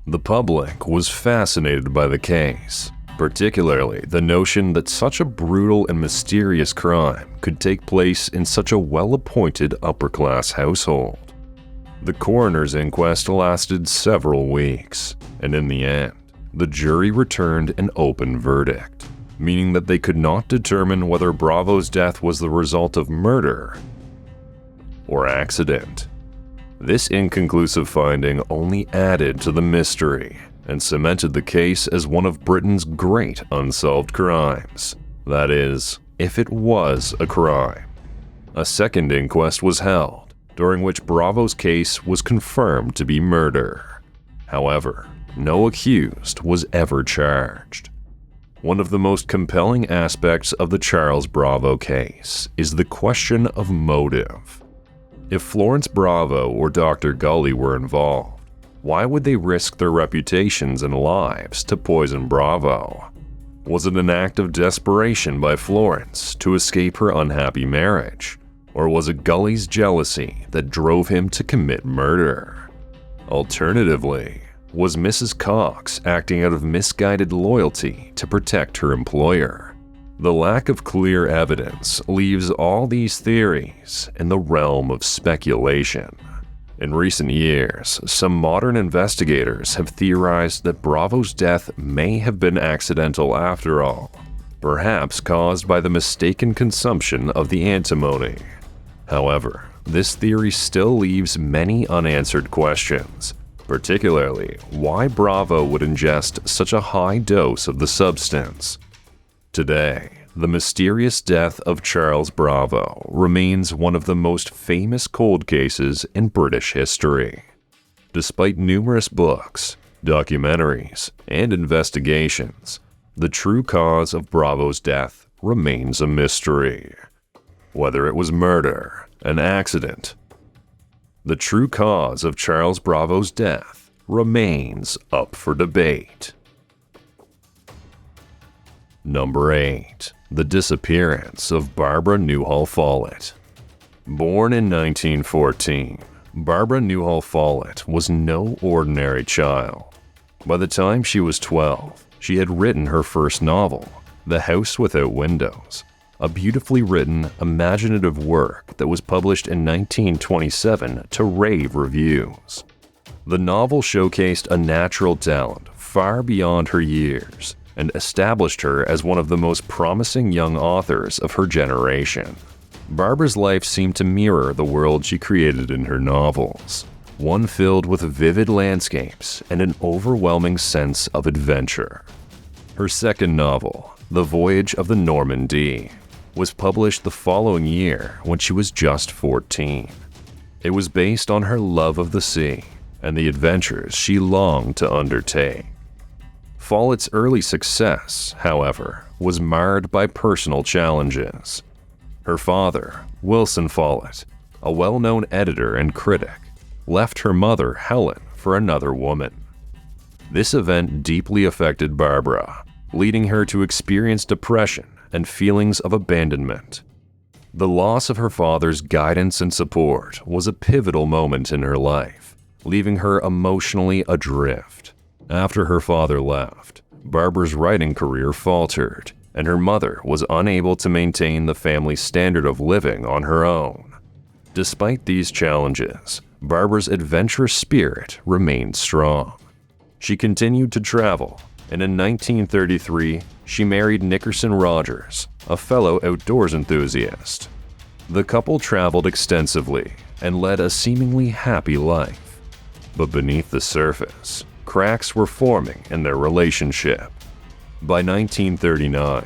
The public was fascinated by the case, particularly the notion that such a brutal and mysterious crime could take place in such a well-appointed upper-class household. The coroner's inquest lasted several weeks, and in the end, the jury returned an open verdict, meaning that they could not determine whether Bravo's death was the result of murder or accident. This inconclusive finding only added to the mystery and cemented the case as one of Britain's great unsolved crimes. That is, if it was a crime. A second inquest was held, during which Bravo's case was confirmed to be murder. However, no accused was ever charged. One of the most compelling aspects of the Charles Bravo case is the question of motive. If Florence Bravo or Dr. Gully were involved, why would they risk their reputations and lives to poison Bravo? Was it an act of desperation by Florence to escape her unhappy marriage? Or was it Gully's jealousy that drove him to commit murder? Alternatively, was Mrs. Cox acting out of misguided loyalty to protect her employer? The lack of clear evidence leaves all these theories in the realm of speculation. In recent years, some modern investigators have theorized that Bravo's death may have been accidental after all, perhaps caused by the mistaken consumption of the antimony. However, this theory still leaves many unanswered questions, particularly why Bravo would ingest such a high dose of the substance. Today, the mysterious death of Charles Bravo remains one of the most famous cold cases in British history. Despite numerous books, documentaries, and investigations, the true cause of Bravo's death remains a mystery. Whether it was murder, an accident, the true cause of Charles Bravo's death remains up for debate. Number 8. The disappearance of Barbara Newhall Follett. Born in 1914, Barbara Newhall Follett was no ordinary child. By the time she was 12, she had written her first novel, The House Without Windows, a beautifully written, imaginative work that was published in 1927 to rave reviews. The novel showcased a natural talent far beyond her years and established her as one of the most promising young authors of her generation. Barbara's life seemed to mirror the world she created in her novels, one filled with vivid landscapes and an overwhelming sense of adventure. Her second novel, The Voyage of the Normandy, was published the following year when she was just 14. It was based on her love of the sea and the adventures she longed to undertake. Follett's early success, however, was marred by personal challenges. Her father, Wilson Follett, a well-known editor and critic, left her mother, Helen, for another woman. This event deeply affected Barbara, leading her to experience depression and feelings of abandonment. The loss of her father's guidance and support was a pivotal moment in her life, leaving her emotionally adrift. After her father left, Barbara's writing career faltered, and her mother was unable to maintain the family's standard of living on her own. Despite these challenges, Barbara's adventurous spirit remained strong. She continued to travel, and in 1933, she married Nickerson Rogers, a fellow outdoors enthusiast. The couple traveled extensively and led a seemingly happy life. But beneath the surface, cracks were forming in their relationship. By 1939,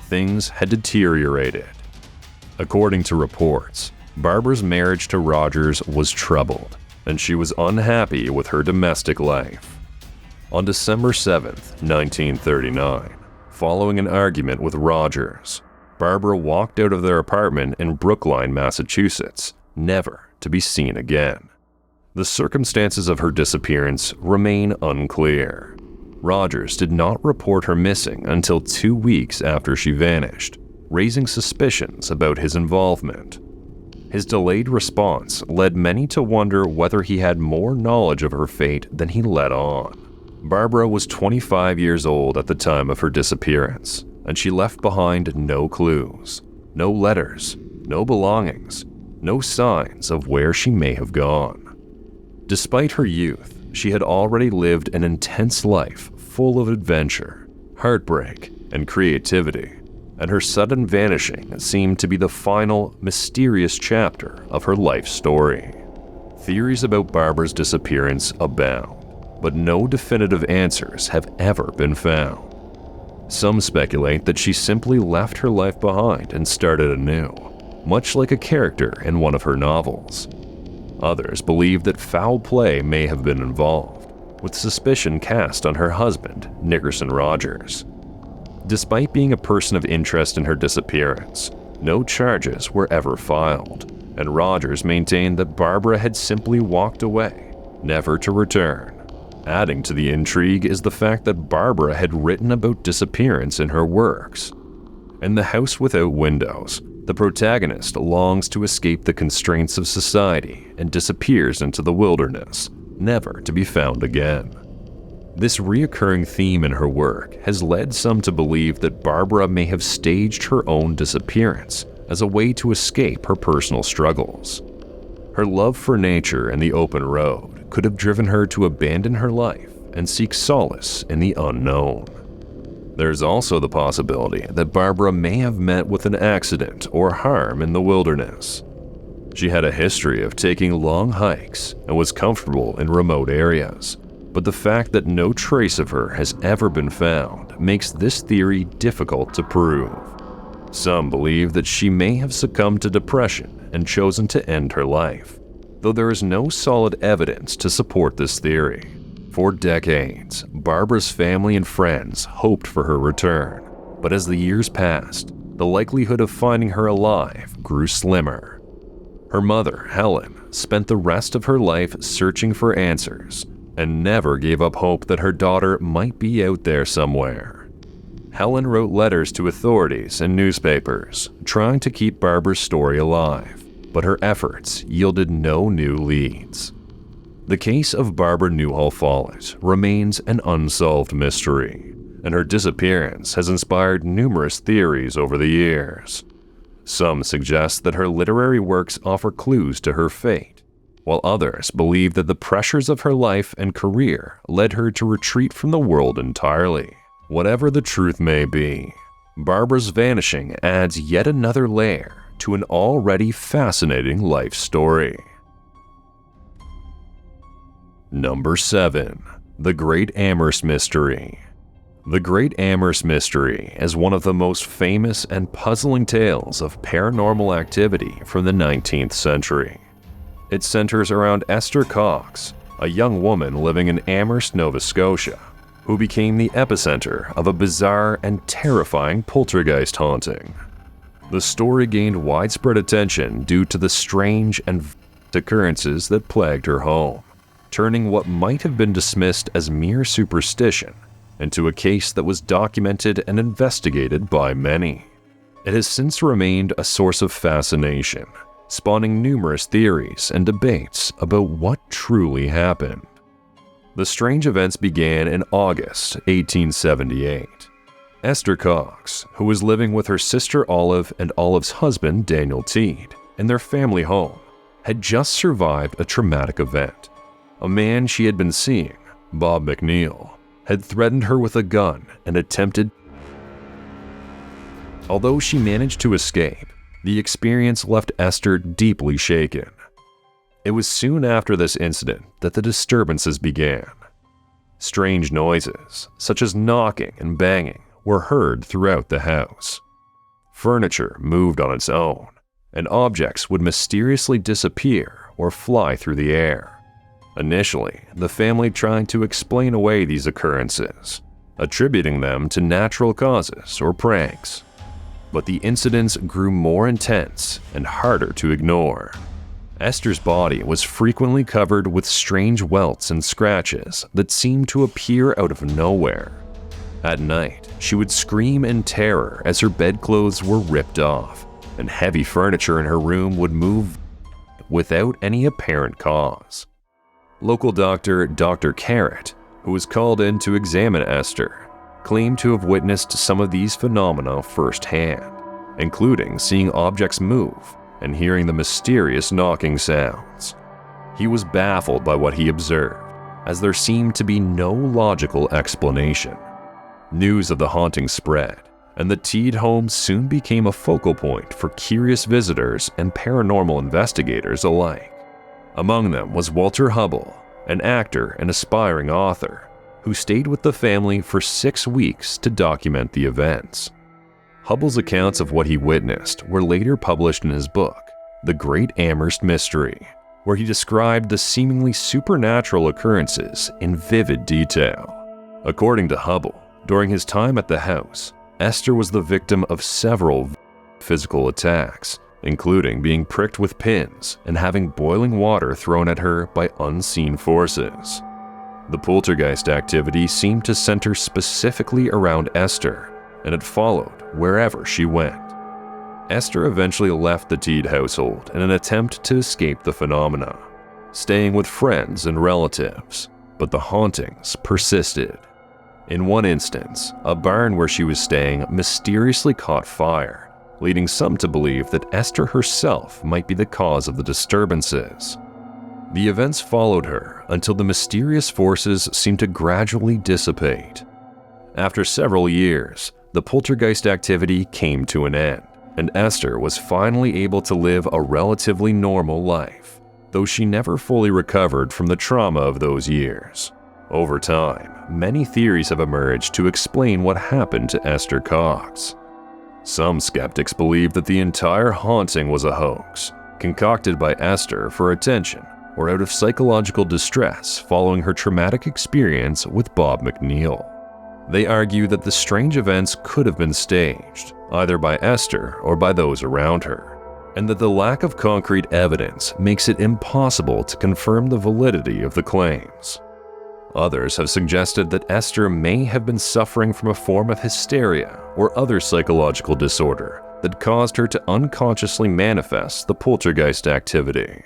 things had deteriorated. According to reports, Barbara's marriage to Rogers was troubled, and she was unhappy with her domestic life. On December 7, 1939, following an argument with Rogers, Barbara walked out of their apartment in Brookline, Massachusetts, never to be seen again. The circumstances of her disappearance remain unclear. Rogers did not report her missing until 2 weeks after she vanished, raising suspicions about his involvement. His delayed response led many to wonder whether he had more knowledge of her fate than he let on. Barbara was 25 years old at the time of her disappearance, and she left behind no clues, no letters, no belongings, no signs of where she may have gone. Despite her youth, she had already lived an intense life full of adventure, heartbreak, and creativity, and her sudden vanishing seemed to be the final, mysterious chapter of her life story. Theories about Barbara's disappearance abound, but no definitive answers have ever been found. Some speculate that she simply left her life behind and started anew, much like a character in one of her novels. Others believe that foul play may have been involved, with suspicion cast on her husband, Nickerson Rogers. Despite being a person of interest in her disappearance, no charges were ever filed, and Rogers maintained that Barbara had simply walked away, never to return. Adding to the intrigue is the fact that Barbara had written about disappearance in her works. In The House Without Windows, the protagonist longs to escape the constraints of society and disappears into the wilderness, never to be found again. This reoccurring theme in her work has led some to believe that Barbara may have staged her own disappearance as a way to escape her personal struggles. Her love for nature and the open road could have driven her to abandon her life and seek solace in the unknown. There's also the possibility that Barbara may have met with an accident or harm in the wilderness. She had a history of taking long hikes and was comfortable in remote areas, but the fact that no trace of her has ever been found makes this theory difficult to prove. Some believe that she may have succumbed to depression and chosen to end her life, though there is no solid evidence to support this theory. For decades, Barbara's family and friends hoped for her return, but as the years passed, the likelihood of finding her alive grew slimmer. Her mother, Helen, spent the rest of her life searching for answers and never gave up hope that her daughter might be out there somewhere. Helen wrote letters to authorities and newspapers, trying to keep Barbara's story alive, but her efforts yielded no new leads. The case of Barbara Newhall Follett remains an unsolved mystery, and her disappearance has inspired numerous theories over the years. Some suggest that her literary works offer clues to her fate, while others believe that the pressures of her life and career led her to retreat from the world entirely. Whatever the truth may be, Barbara's vanishing adds yet another layer to an already fascinating life story. Number 7. The Great Amherst Mystery. The Great Amherst Mystery is one of the most famous and puzzling tales of paranormal activity from the 19th century. It centers around Esther Cox, a young woman living in Amherst, Nova Scotia, who became the epicenter of a bizarre and terrifying poltergeist haunting. The story gained widespread attention due to the strange and occurrences that plagued her home, turning what might have been dismissed as mere superstition into a case that was documented and investigated by many. It has since remained a source of fascination, spawning numerous theories and debates about what truly happened. The strange events began in August 1878. Esther Cox, who was living with her sister Olive and Olive's husband Daniel Teed in their family home, had just survived a traumatic event. A man she had been seeing, Bob McNeil, had threatened her with a gun and attempted. Although she managed to escape, the experience left Esther deeply shaken. It was soon after this incident that the disturbances began. Strange noises, such as knocking and banging, were heard throughout the house. Furniture moved on its own, and objects would mysteriously disappear or fly through the air. Initially, the family tried to explain away these occurrences, attributing them to natural causes or pranks. But the incidents grew more intense and harder to ignore. Esther's body was frequently covered with strange welts and scratches that seemed to appear out of nowhere. At night, she would scream in terror as her bedclothes were ripped off, and heavy furniture in her room would move without any apparent cause. Local doctor Dr. Carrot, who was called in to examine Esther, claimed to have witnessed some of these phenomena firsthand, including seeing objects move and hearing the mysterious knocking sounds. He was baffled by what he observed as there seemed to be no logical explanation. News of the haunting spread, and the Teed home soon became a focal point for curious visitors and paranormal investigators alike. Among them was Walter Hubble, an actor and aspiring author, who stayed with the family for 6 weeks to document the events. Hubble's accounts of what he witnessed were later published in his book, The Great Amherst Mystery, where he described the seemingly supernatural occurrences in vivid detail. According to Hubble, during his time at the house, Esther was the victim of several physical attacks, including being pricked with pins and having boiling water thrown at her by unseen forces. The poltergeist activity seemed to center specifically around Esther, and it followed wherever she went. Esther eventually left the Teed household in an attempt to escape the phenomena, staying with friends and relatives, but the hauntings persisted. In one instance, a barn where she was staying mysteriously caught fire, leading some to believe that Esther herself might be the cause of the disturbances. The events followed her until the mysterious forces seemed to gradually dissipate. After several years, the poltergeist activity came to an end, and Esther was finally able to live a relatively normal life, though she never fully recovered from the trauma of those years. Over time, many theories have emerged to explain what happened to Esther Cox. Some skeptics believe that the entire haunting was a hoax, concocted by Esther for attention or out of psychological distress following her traumatic experience with Bob McNeil. They argue that the strange events could have been staged, either by Esther or by those around her, and that the lack of concrete evidence makes it impossible to confirm the validity of the claims. Others have suggested that Esther may have been suffering from a form of hysteria or other psychological disorder that caused her to unconsciously manifest the poltergeist activity.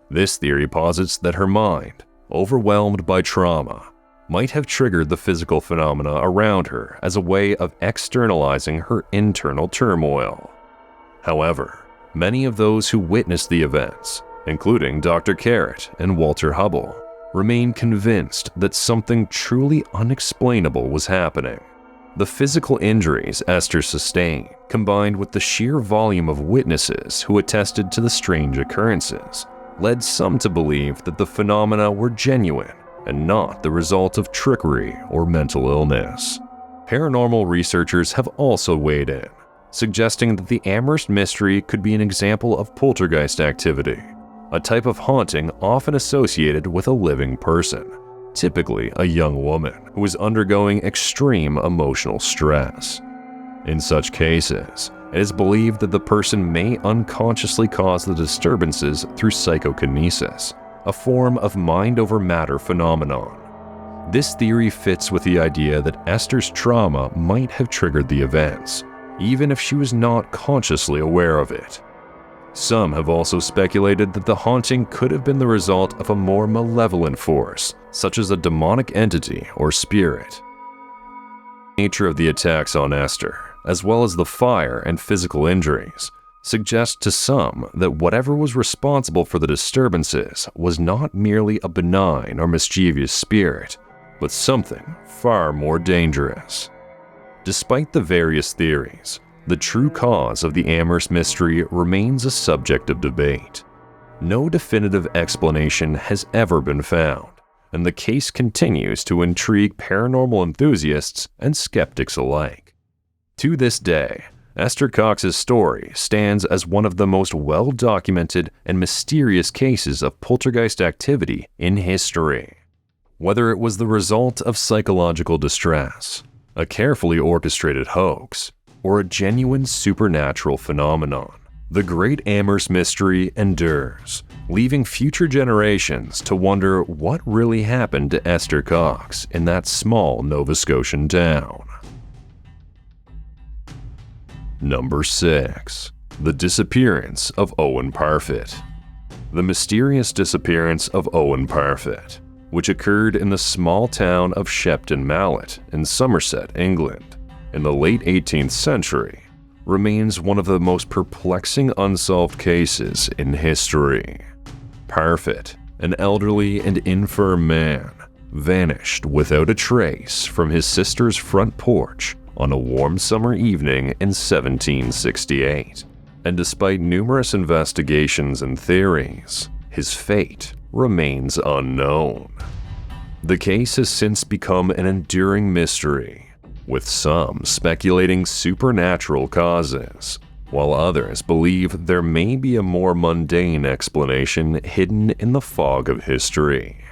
This theory posits that her mind, overwhelmed by trauma, might have triggered the physical phenomena around her as a way of externalizing her internal turmoil. However, many of those who witnessed the events, including Dr. Carrot and Walter Hubble, remain convinced that something truly unexplainable was happening. The physical injuries Esther sustained, combined with the sheer volume of witnesses who attested to the strange occurrences, led some to believe that the phenomena were genuine and not the result of trickery or mental illness. Paranormal researchers have also weighed in, suggesting that the Amherst mystery could be an example of poltergeist activity, a type of haunting often associated with a living person, typically a young woman who is undergoing extreme emotional stress. In such cases, it is believed that the person may unconsciously cause the disturbances through psychokinesis, a form of mind-over-matter phenomenon. This theory fits with the idea that Esther's trauma might have triggered the events, even if she was not consciously aware of it. Some have also speculated that the haunting could have been the result of a more malevolent force, such as a demonic entity or spirit. The nature of the attacks on Esther, as well as the fire and physical injuries, suggest to some that whatever was responsible for the disturbances was not merely a benign or mischievous spirit, but something far more dangerous. Despite the various theories, the true cause of the Amherst mystery remains a subject of debate. No definitive explanation has ever been found, and the case continues to intrigue paranormal enthusiasts and skeptics alike. To this day, Esther Cox's story stands as one of the most well-documented and mysterious cases of poltergeist activity in history. Whether it was the result of psychological distress, a carefully orchestrated hoax, or a genuine supernatural phenomenon, the Great Amherst mystery endures, leaving future generations to wonder what really happened to Esther Cox in that small Nova Scotian town. Number 6. The disappearance of Owen Parfitt. The mysterious disappearance of Owen Parfitt, which occurred in the small town of Shepton Mallet in Somerset, England, in the late 18th century, remains one of the most perplexing unsolved cases in history. Parfitt, an elderly and infirm man, vanished without a trace from his sister's front porch on a warm summer evening in 1768. And despite numerous investigations and theories, his fate remains unknown. The case has since become an enduring mystery, with some speculating supernatural causes, while others believe there may be a more mundane explanation hidden in the fog of history.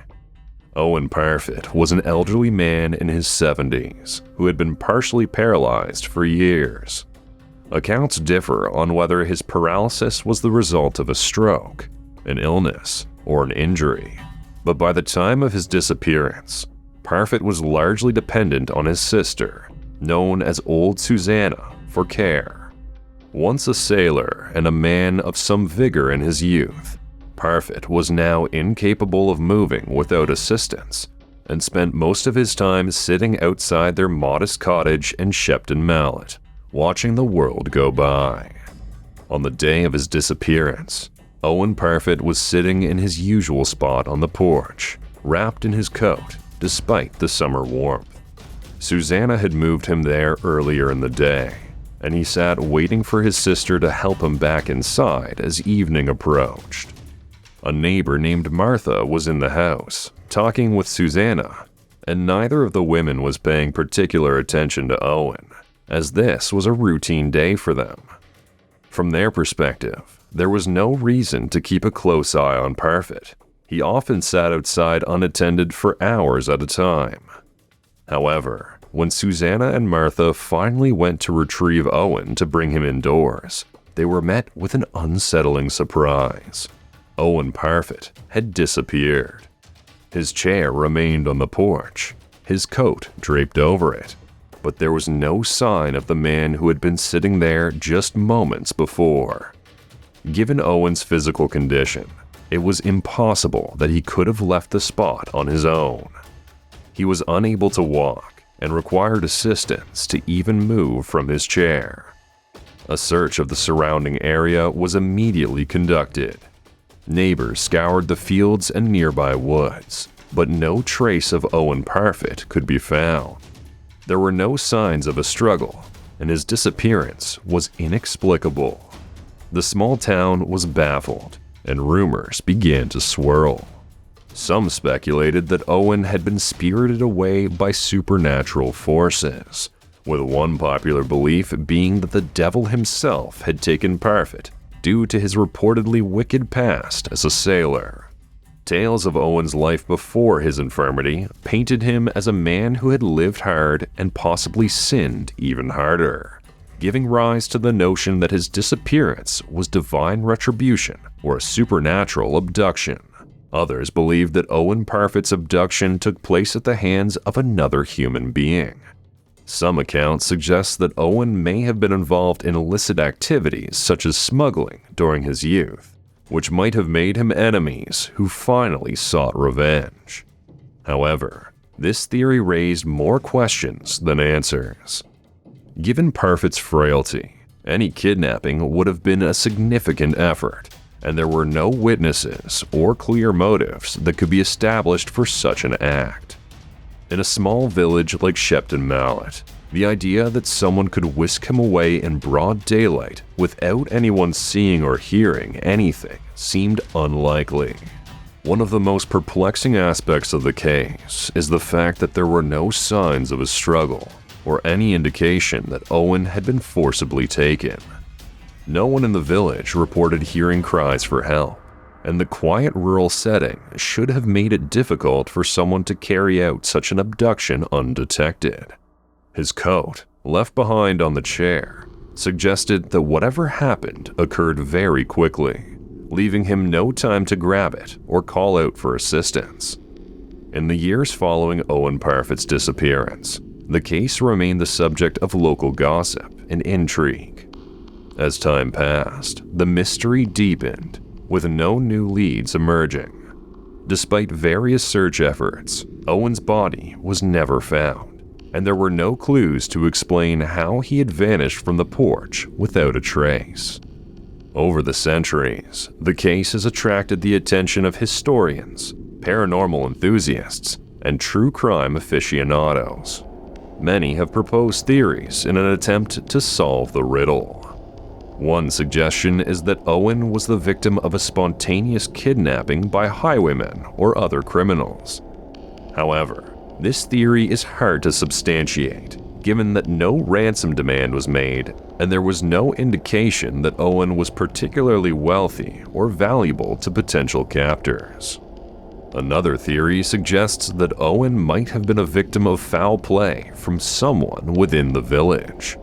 Owen Parfitt was an elderly man in his 70s who had been partially paralyzed for years. Accounts differ on whether his paralysis was the result of a stroke, an illness, or an injury, but by the time of his disappearance, Parfitt was largely dependent on his sister, known as Old Susanna, for care. Once a sailor and a man of some vigor in his youth, Parfitt was now incapable of moving without assistance and spent most of his time sitting outside their modest cottage in Shepton Mallet, watching the world go by. On the day of his disappearance, Owen Parfitt was sitting in his usual spot on the porch, wrapped in his coat, despite the summer warmth. Susanna had moved him there earlier in the day, and he sat waiting for his sister to help him back inside as evening approached. A neighbor named Martha was in the house, talking with Susanna, and neither of the women was paying particular attention to Owen, as this was a routine day for them. From their perspective, there was no reason to keep a close eye on Parfitt. He often sat outside unattended for hours at a time. However, when Susanna and Martha finally went to retrieve Owen to bring him indoors, they were met with an unsettling surprise. Owen Parfitt had disappeared. His chair remained on the porch, his coat draped over it, but there was no sign of the man who had been sitting there just moments before. Given Owen's physical condition, it was impossible that he could have left the spot on his own. He was unable to walk and required assistance to even move from his chair. A search of the surrounding area was immediately conducted. Neighbors scoured the fields and nearby woods, but no trace of Owen Parfitt could be found. There were no signs of a struggle, and his disappearance was inexplicable. The small town was baffled, and rumors began to swirl. Some speculated that Owen had been spirited away by supernatural forces, with one popular belief being that the devil himself had taken Parfitt due to his reportedly wicked past as a sailor. Tales of Owen's life before his infirmity painted him as a man who had lived hard and possibly sinned even harder, giving rise to the notion that his disappearance was divine retribution or a supernatural abduction. Others believed that Owen Parfitt's abduction took place at the hands of another human being. Some accounts suggest that Owen may have been involved in illicit activities such as smuggling during his youth, which might have made him enemies who finally sought revenge. However, this theory raised more questions than answers. Given Parfitt's frailty, any kidnapping would have been a significant effort, and there were no witnesses or clear motives that could be established for such an act. In a small village like Shepton Mallet, the idea that someone could whisk him away in broad daylight without anyone seeing or hearing anything seemed unlikely. One of the most perplexing aspects of the case is the fact that there were no signs of a struggle or any indication that Owen had been forcibly taken. No one in the village reported hearing cries for help, and the quiet rural setting should have made it difficult for someone to carry out such an abduction undetected. His coat, left behind on the chair, suggested that whatever happened occurred very quickly, leaving him no time to grab it or call out for assistance. In the years following Owen Parfitt's disappearance, the case remained the subject of local gossip and intrigue. As time passed, the mystery deepened, with no new leads emerging. Despite various search efforts, Owen's body was never found, and there were no clues to explain how he had vanished from the porch without a trace. Over the centuries, the case has attracted the attention of historians, paranormal enthusiasts, and true crime aficionados. Many have proposed theories in an attempt to solve the riddle. One suggestion is that Owen was the victim of a spontaneous kidnapping by highwaymen or other criminals. However, this theory is hard to substantiate, given that no ransom demand was made and there was no indication that Owen was particularly wealthy or valuable to potential captors. Another theory suggests that Owen might have been a victim of foul play from someone within the village.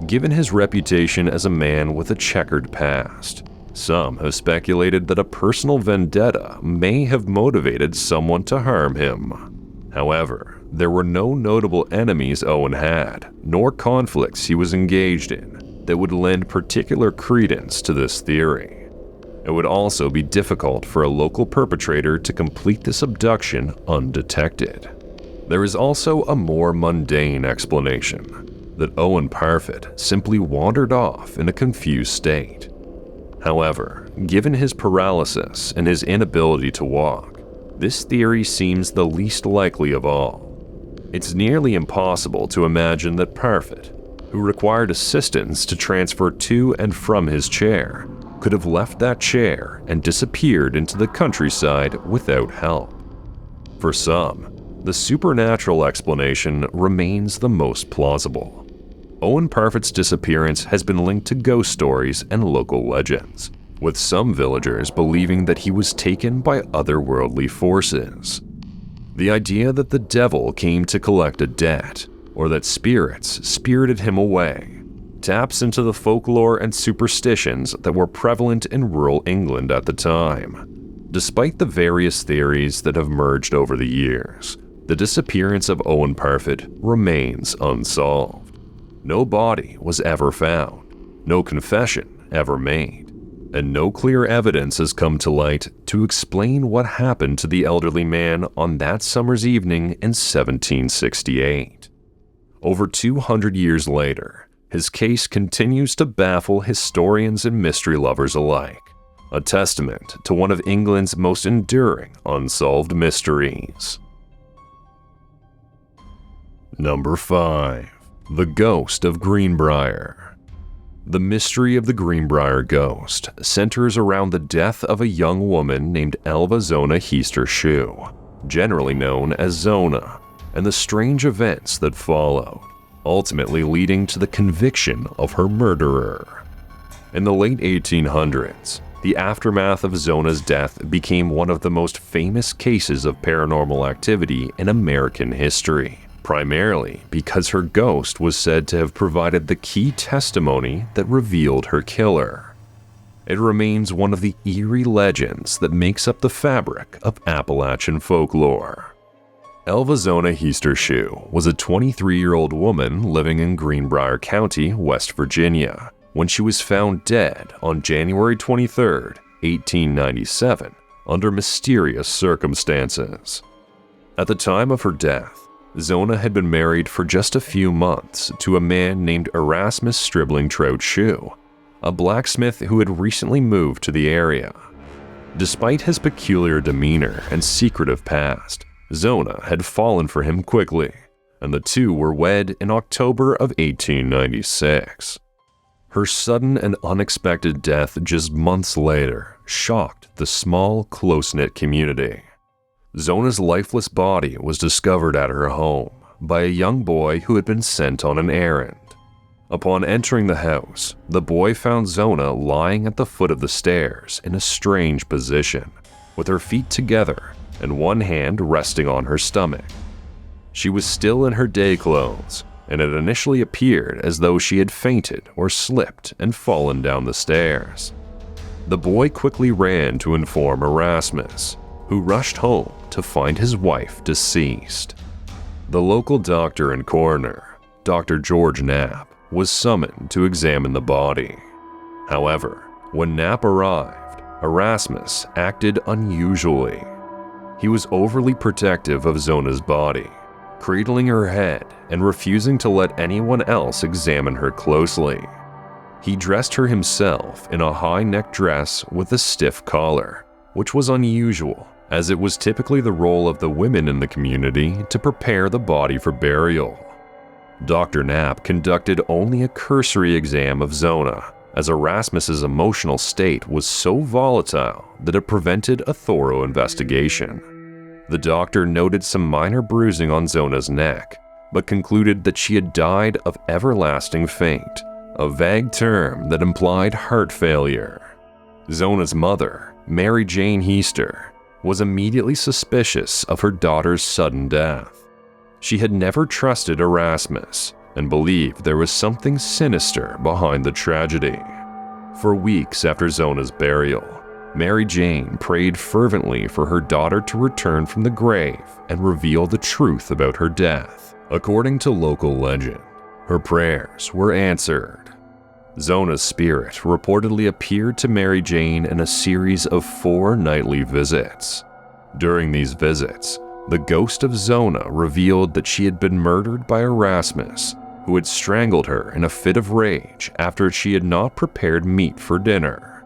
Given his reputation as a man with a checkered past, some have speculated that a personal vendetta may have motivated someone to harm him. However, there were no notable enemies Owen had, nor conflicts he was engaged in, that would lend particular credence to this theory. It would also be difficult for a local perpetrator to complete this abduction undetected. There is also a more mundane explanation, that Owen Parfitt simply wandered off in a confused state. However, given his paralysis and his inability to walk, this theory seems the least likely of all. It's nearly impossible to imagine that Parfitt, who required assistance to transfer to and from his chair, could have left that chair and disappeared into the countryside without help. For some, the supernatural explanation remains the most plausible. Owen Parfitt's disappearance has been linked to ghost stories and local legends, with some villagers believing that he was taken by otherworldly forces. The idea that the devil came to collect a debt, or that spirits spirited him away, taps into the folklore and superstitions that were prevalent in rural England at the time. Despite the various theories that have merged over the years, the disappearance of Owen Parfitt remains unsolved. No body was ever found, no confession ever made, and no clear evidence has come to light to explain what happened to the elderly man on that summer's evening in 1768. Over 200 years later, his case continues to baffle historians and mystery lovers alike, a testament to one of England's most enduring unsolved mysteries. Number 5. The Ghost of Greenbrier. The mystery of the Greenbrier ghost centers around the death of a young woman named Elva Zona Heaster-Shue, generally known as Zona, and the strange events that followed, ultimately leading to the conviction of her murderer. In the late 1800s, the aftermath of Zona's death became one of the most famous cases of paranormal activity in American history, primarily because her ghost was said to have provided the key testimony that revealed her killer. It remains one of the eerie legends that makes up the fabric of Appalachian folklore. Elva Zona Heaster-Shue was a 23-year-old woman living in Greenbrier County, West Virginia, when she was found dead on January 23, 1897, under mysterious circumstances. At the time of her death, Zona had been married for just a few months to a man named Erasmus Stribling Trout-Shue, a blacksmith who had recently moved to the area. Despite his peculiar demeanor and secretive past, Zona had fallen for him quickly, and the two were wed in October of 1896. Her sudden and unexpected death just months later shocked the small, close-knit community. Zona's lifeless body was discovered at her home by a young boy who had been sent on an errand. Upon entering the house, the boy found Zona lying at the foot of the stairs in a strange position, with her feet together and one hand resting on her stomach. She was still in her day clothes, and it initially appeared as though she had fainted or slipped and fallen down the stairs. The boy quickly ran to inform Erasmus, who rushed home to find his wife deceased. The local doctor and coroner, Dr. George Knapp, was summoned to examine the body. However, when Knapp arrived, Erasmus acted unusually. He was overly protective of Zona's body, cradling her head and refusing to let anyone else examine her closely. He dressed her himself in a high-neck dress with a stiff collar, which was unusual as it was typically the role of the women in the community to prepare the body for burial. Dr. Knapp conducted only a cursory exam of Zona, as Erasmus's emotional state was so volatile that it prevented a thorough investigation. The doctor noted some minor bruising on Zona's neck, but concluded that she had died of everlasting faint, a vague term that implied heart failure. Zona's mother, Mary Jane Heaster, was immediately suspicious of her daughter's sudden death. She had never trusted Erasmus and believed there was something sinister behind the tragedy. For weeks after Zona's burial, Mary Jane prayed fervently for her daughter to return from the grave and reveal the truth about her death. According to local legend, her prayers were answered. Zona's spirit reportedly appeared to Mary Jane in a series of 4 nightly visits. During these visits, the ghost of Zona revealed that she had been murdered by Erasmus, who had strangled her in a fit of rage after she had not prepared meat for dinner.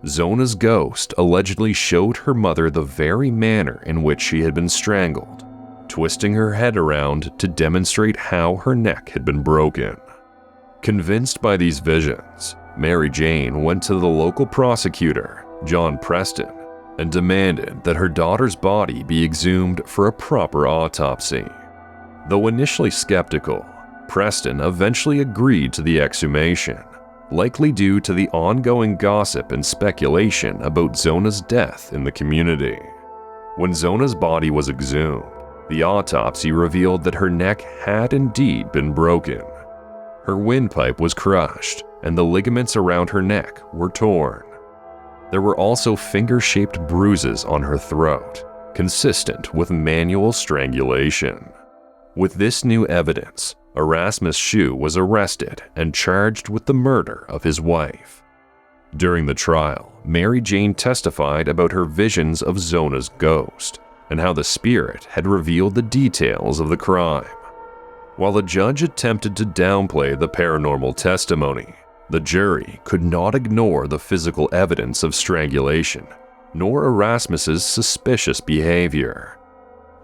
Zona's ghost allegedly showed her mother the very manner in which she had been strangled, twisting her head around to demonstrate how her neck had been broken. Convinced by these visions, Mary Jane went to the local prosecutor, John Preston, and demanded that her daughter's body be exhumed for a proper autopsy. Though initially skeptical, Preston eventually agreed to the exhumation, likely due to the ongoing gossip and speculation about Zona's death in the community. When Zona's body was exhumed, the autopsy revealed that her neck had indeed been broken. Her windpipe was crushed, and the ligaments around her neck were torn. There were also finger-shaped bruises on her throat, consistent with manual strangulation. With this new evidence, Erasmus Shue was arrested and charged with the murder of his wife. During the trial, Mary Jane testified about her visions of Zona's ghost and how the spirit had revealed the details of the crime. While the judge attempted to downplay the paranormal testimony, the jury could not ignore the physical evidence of strangulation, nor Erasmus's suspicious behavior.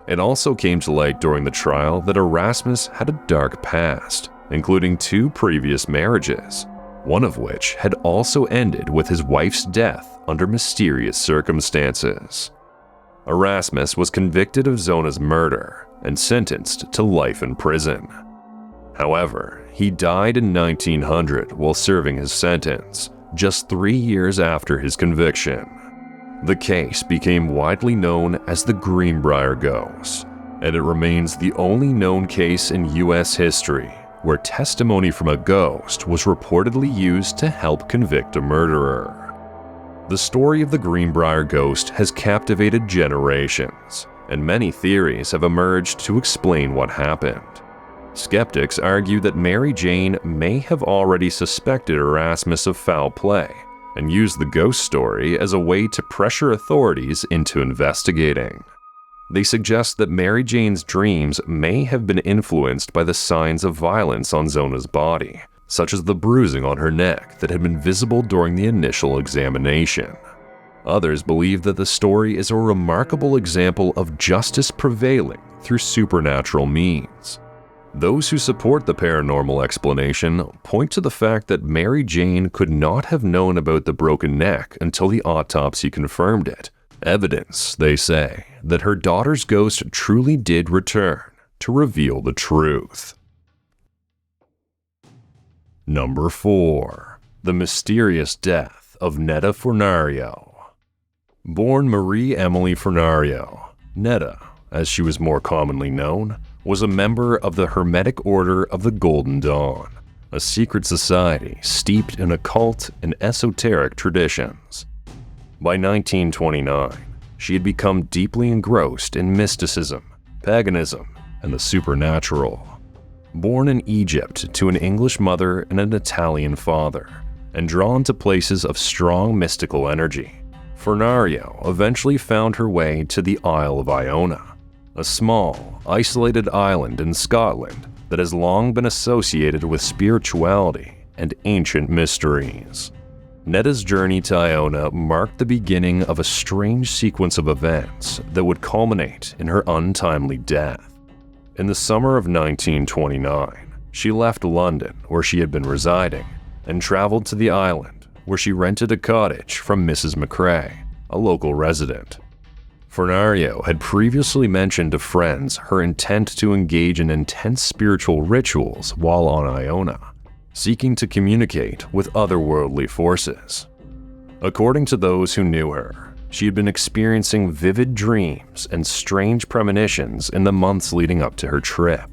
It also came to light during the trial that Erasmus had a dark past, including 2 previous marriages, one of which had also ended with his wife's death under mysterious circumstances. Erasmus was convicted of Zona's murder and sentenced to life in prison. However, he died in 1900 while serving his sentence, just 3 years after his conviction. The case became widely known as the Greenbrier Ghost, and it remains the only known case in U.S. history where testimony from a ghost was reportedly used to help convict a murderer. The story of the Greenbrier Ghost has captivated generations, and many theories have emerged to explain what happened. Skeptics argue that Mary Jane may have already suspected Erasmus of foul play and used the ghost story as a way to pressure authorities into investigating. They suggest that Mary Jane's dreams may have been influenced by the signs of violence on Zona's body, such as the bruising on her neck that had been visible during the initial examination. Others believe that the story is a remarkable example of justice prevailing through supernatural means. Those who support the paranormal explanation point to the fact that Mary Jane could not have known about the broken neck until the autopsy confirmed it. Evidence, they say, that her daughter's ghost truly did return to reveal the truth. Number 4. The mysterious death of Netta Fornario. Born Marie Emily Fornario, Netta, as she was more commonly known, was a member of the Hermetic Order of the Golden Dawn, a secret society steeped in occult and esoteric traditions. By 1929, she had become deeply engrossed in mysticism, paganism, and the supernatural. Born in Egypt to an English mother and an Italian father, and drawn to places of strong mystical energy, Fornario eventually found her way to the Isle of Iona, a small, isolated island in Scotland that has long been associated with spirituality and ancient mysteries. Netta's journey to Iona marked the beginning of a strange sequence of events that would culminate in her untimely death. In the summer of 1929, she left London, where she had been residing, and traveled to the island, where she rented a cottage from Mrs. McCrae, a local resident. Fornario had previously mentioned to friends her intent to engage in intense spiritual rituals while on Iona, seeking to communicate with otherworldly forces. According to those who knew her, she had been experiencing vivid dreams and strange premonitions in the months leading up to her trip.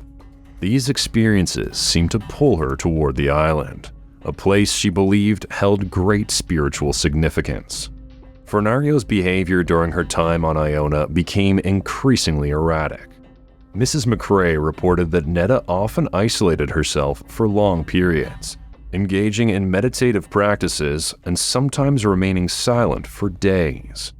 These experiences seemed to pull her toward the island, a place she believed held great spiritual significance. Fornario's behavior during her time on Iona became increasingly erratic. Mrs. McCrae reported that Netta often isolated herself for long periods, engaging in meditative practices and sometimes remaining silent for days.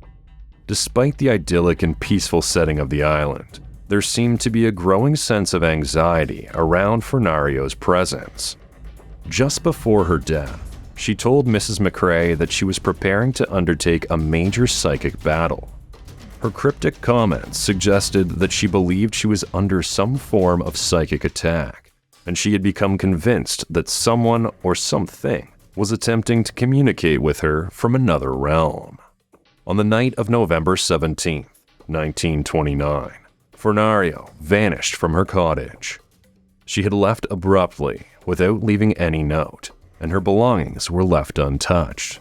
Despite the idyllic and peaceful setting of the island, there seemed to be a growing sense of anxiety around Fornario's presence. Just before her death, she told Mrs. McCrae that she was preparing to undertake a major psychic battle. Her cryptic comments suggested that she believed she was under some form of psychic attack, and she had become convinced that someone or something was attempting to communicate with her from another realm. On the night of November 17, 1929, Fornario vanished from her cottage. She had left abruptly without leaving any note, and her belongings were left untouched.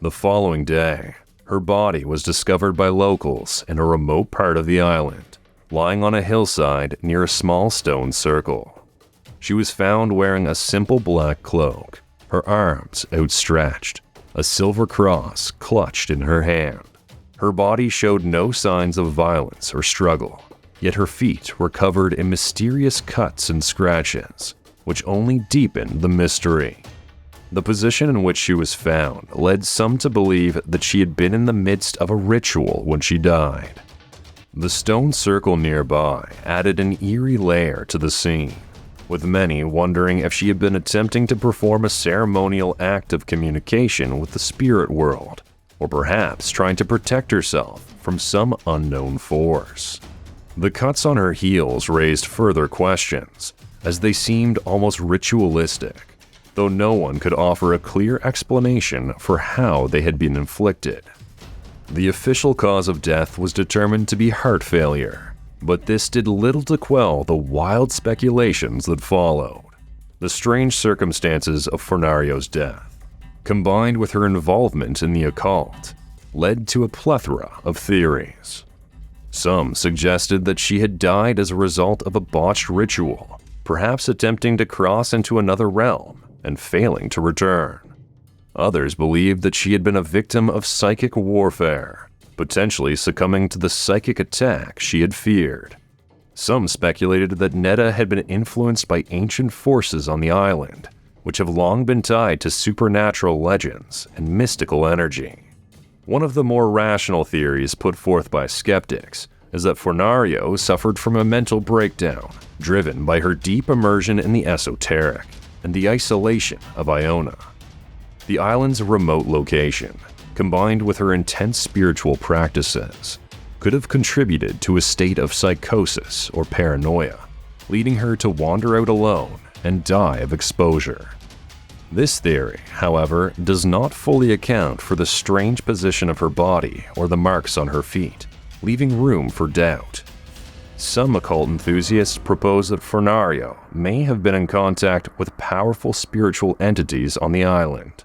The following day, her body was discovered by locals in a remote part of the island, lying on a hillside near a small stone circle. She was found wearing a simple black cloak, her arms outstretched, a silver cross clutched in her hand. Her body showed no signs of violence or struggle, yet her feet were covered in mysterious cuts and scratches, which only deepened the mystery. The position in which she was found led some to believe that she had been in the midst of a ritual when she died. The stone circle nearby added an eerie layer to the scene, with many wondering if she had been attempting to perform a ceremonial act of communication with the spirit world, or perhaps trying to protect herself from some unknown force. The cuts on her heels raised further questions, as they seemed almost ritualistic, though no one could offer a clear explanation for how they had been inflicted. The official cause of death was determined to be heart failure, but this did little to quell the wild speculations that followed. The strange circumstances of Fornario's death, combined with her involvement in the occult, led to a plethora of theories. Some suggested that she had died as a result of a botched ritual, perhaps attempting to cross into another realm and failing to return. Others believed that she had been a victim of psychic warfare, potentially succumbing to the psychic attack she had feared. Some speculated that Netta had been influenced by ancient forces on the island, which have long been tied to supernatural legends and mystical energy. One of the more rational theories put forth by skeptics is that Fornario suffered from a mental breakdown driven by her deep immersion in the esoteric and the isolation of Iona. The island's remote location, combined with her intense spiritual practices, could have contributed to a state of psychosis or paranoia, leading her to wander out alone and die of exposure. This theory, however, does not fully account for the strange position of her body or the marks on her feet, leaving room for doubt. Some occult enthusiasts propose that Fornario may have been in contact with powerful spiritual entities on the island.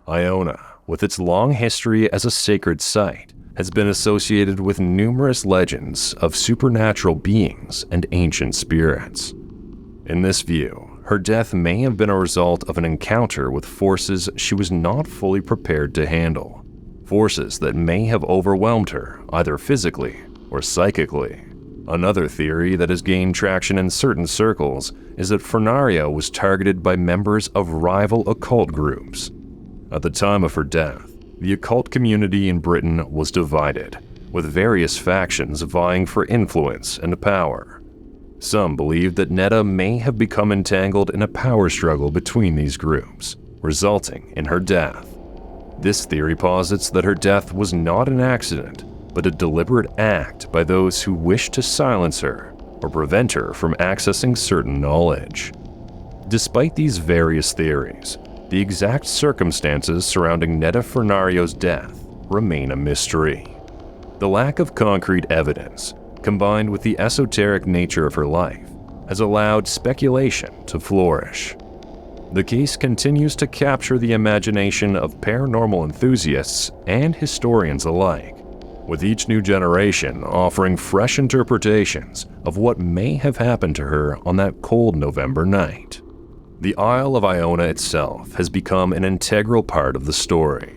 Iona, with its long history as a sacred site, has been associated with numerous legends of supernatural beings and ancient spirits. In this view, her death may have been a result of an encounter with forces she was not fully prepared to handle, forces that may have overwhelmed her either physically or psychically. Another theory that has gained traction in certain circles is that Fornario was targeted by members of rival occult groups. At the time of her death, the occult community in Britain was divided, with various factions vying for influence and power. Some believed that Netta may have become entangled in a power struggle between these groups, resulting in her death. This theory posits that her death was not an accident, but a deliberate act by those who wished to silence her or prevent her from accessing certain knowledge. Despite these various theories, the exact circumstances surrounding Netta Furnario's death remain a mystery. The lack of concrete evidence, combined with the esoteric nature of her life, has allowed speculation to flourish. The case continues to capture the imagination of paranormal enthusiasts and historians alike, with each new generation offering fresh interpretations of what may have happened to her on that cold November night. The Isle of Iona itself has become an integral part of the story.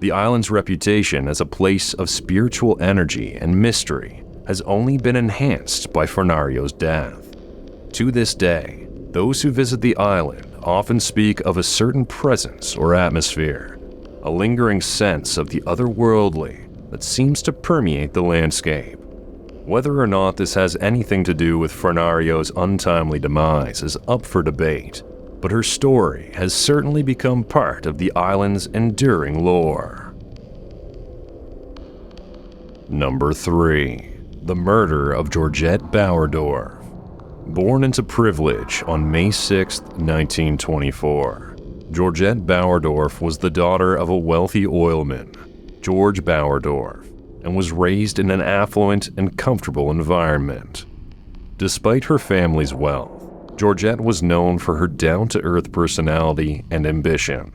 The island's reputation as a place of spiritual energy and mystery has only been enhanced by Furnario's death. To this day, those who visit the island often speak of a certain presence or atmosphere, a lingering sense of the otherworldly that seems to permeate the landscape. Whether or not this has anything to do with Furnario's untimely demise is up for debate, but her story has certainly become part of the island's enduring lore. Number 3. The Murder of Georgette Bauerdorf. Born into privilege on May 6, 1924, Georgette Bauerdorf was the daughter of a wealthy oilman, George Bauerdorf, and was raised in an affluent and comfortable environment. Despite her family's wealth, Georgette was known for her down-to-earth personality and ambition.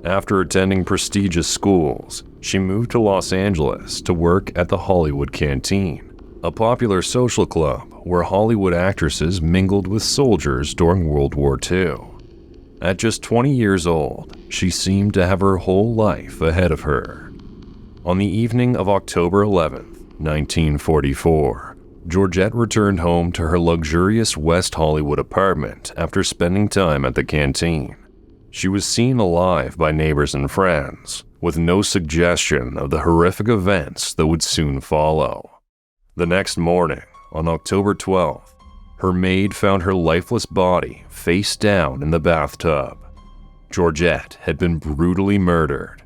After attending prestigious schools, she moved to Los Angeles to work at the Hollywood Canteen, a popular social club where Hollywood actresses mingled with soldiers during World War II. At just 20 years old, she seemed to have her whole life ahead of her. On the evening of October 11, 1944, Georgette returned home to her luxurious West Hollywood apartment after spending time at the canteen. She was seen alive by neighbors and friends, with no suggestion of the horrific events that would soon follow. The next morning, on October 12th, her maid found her lifeless body face down in the bathtub. Georgette had been brutally murdered.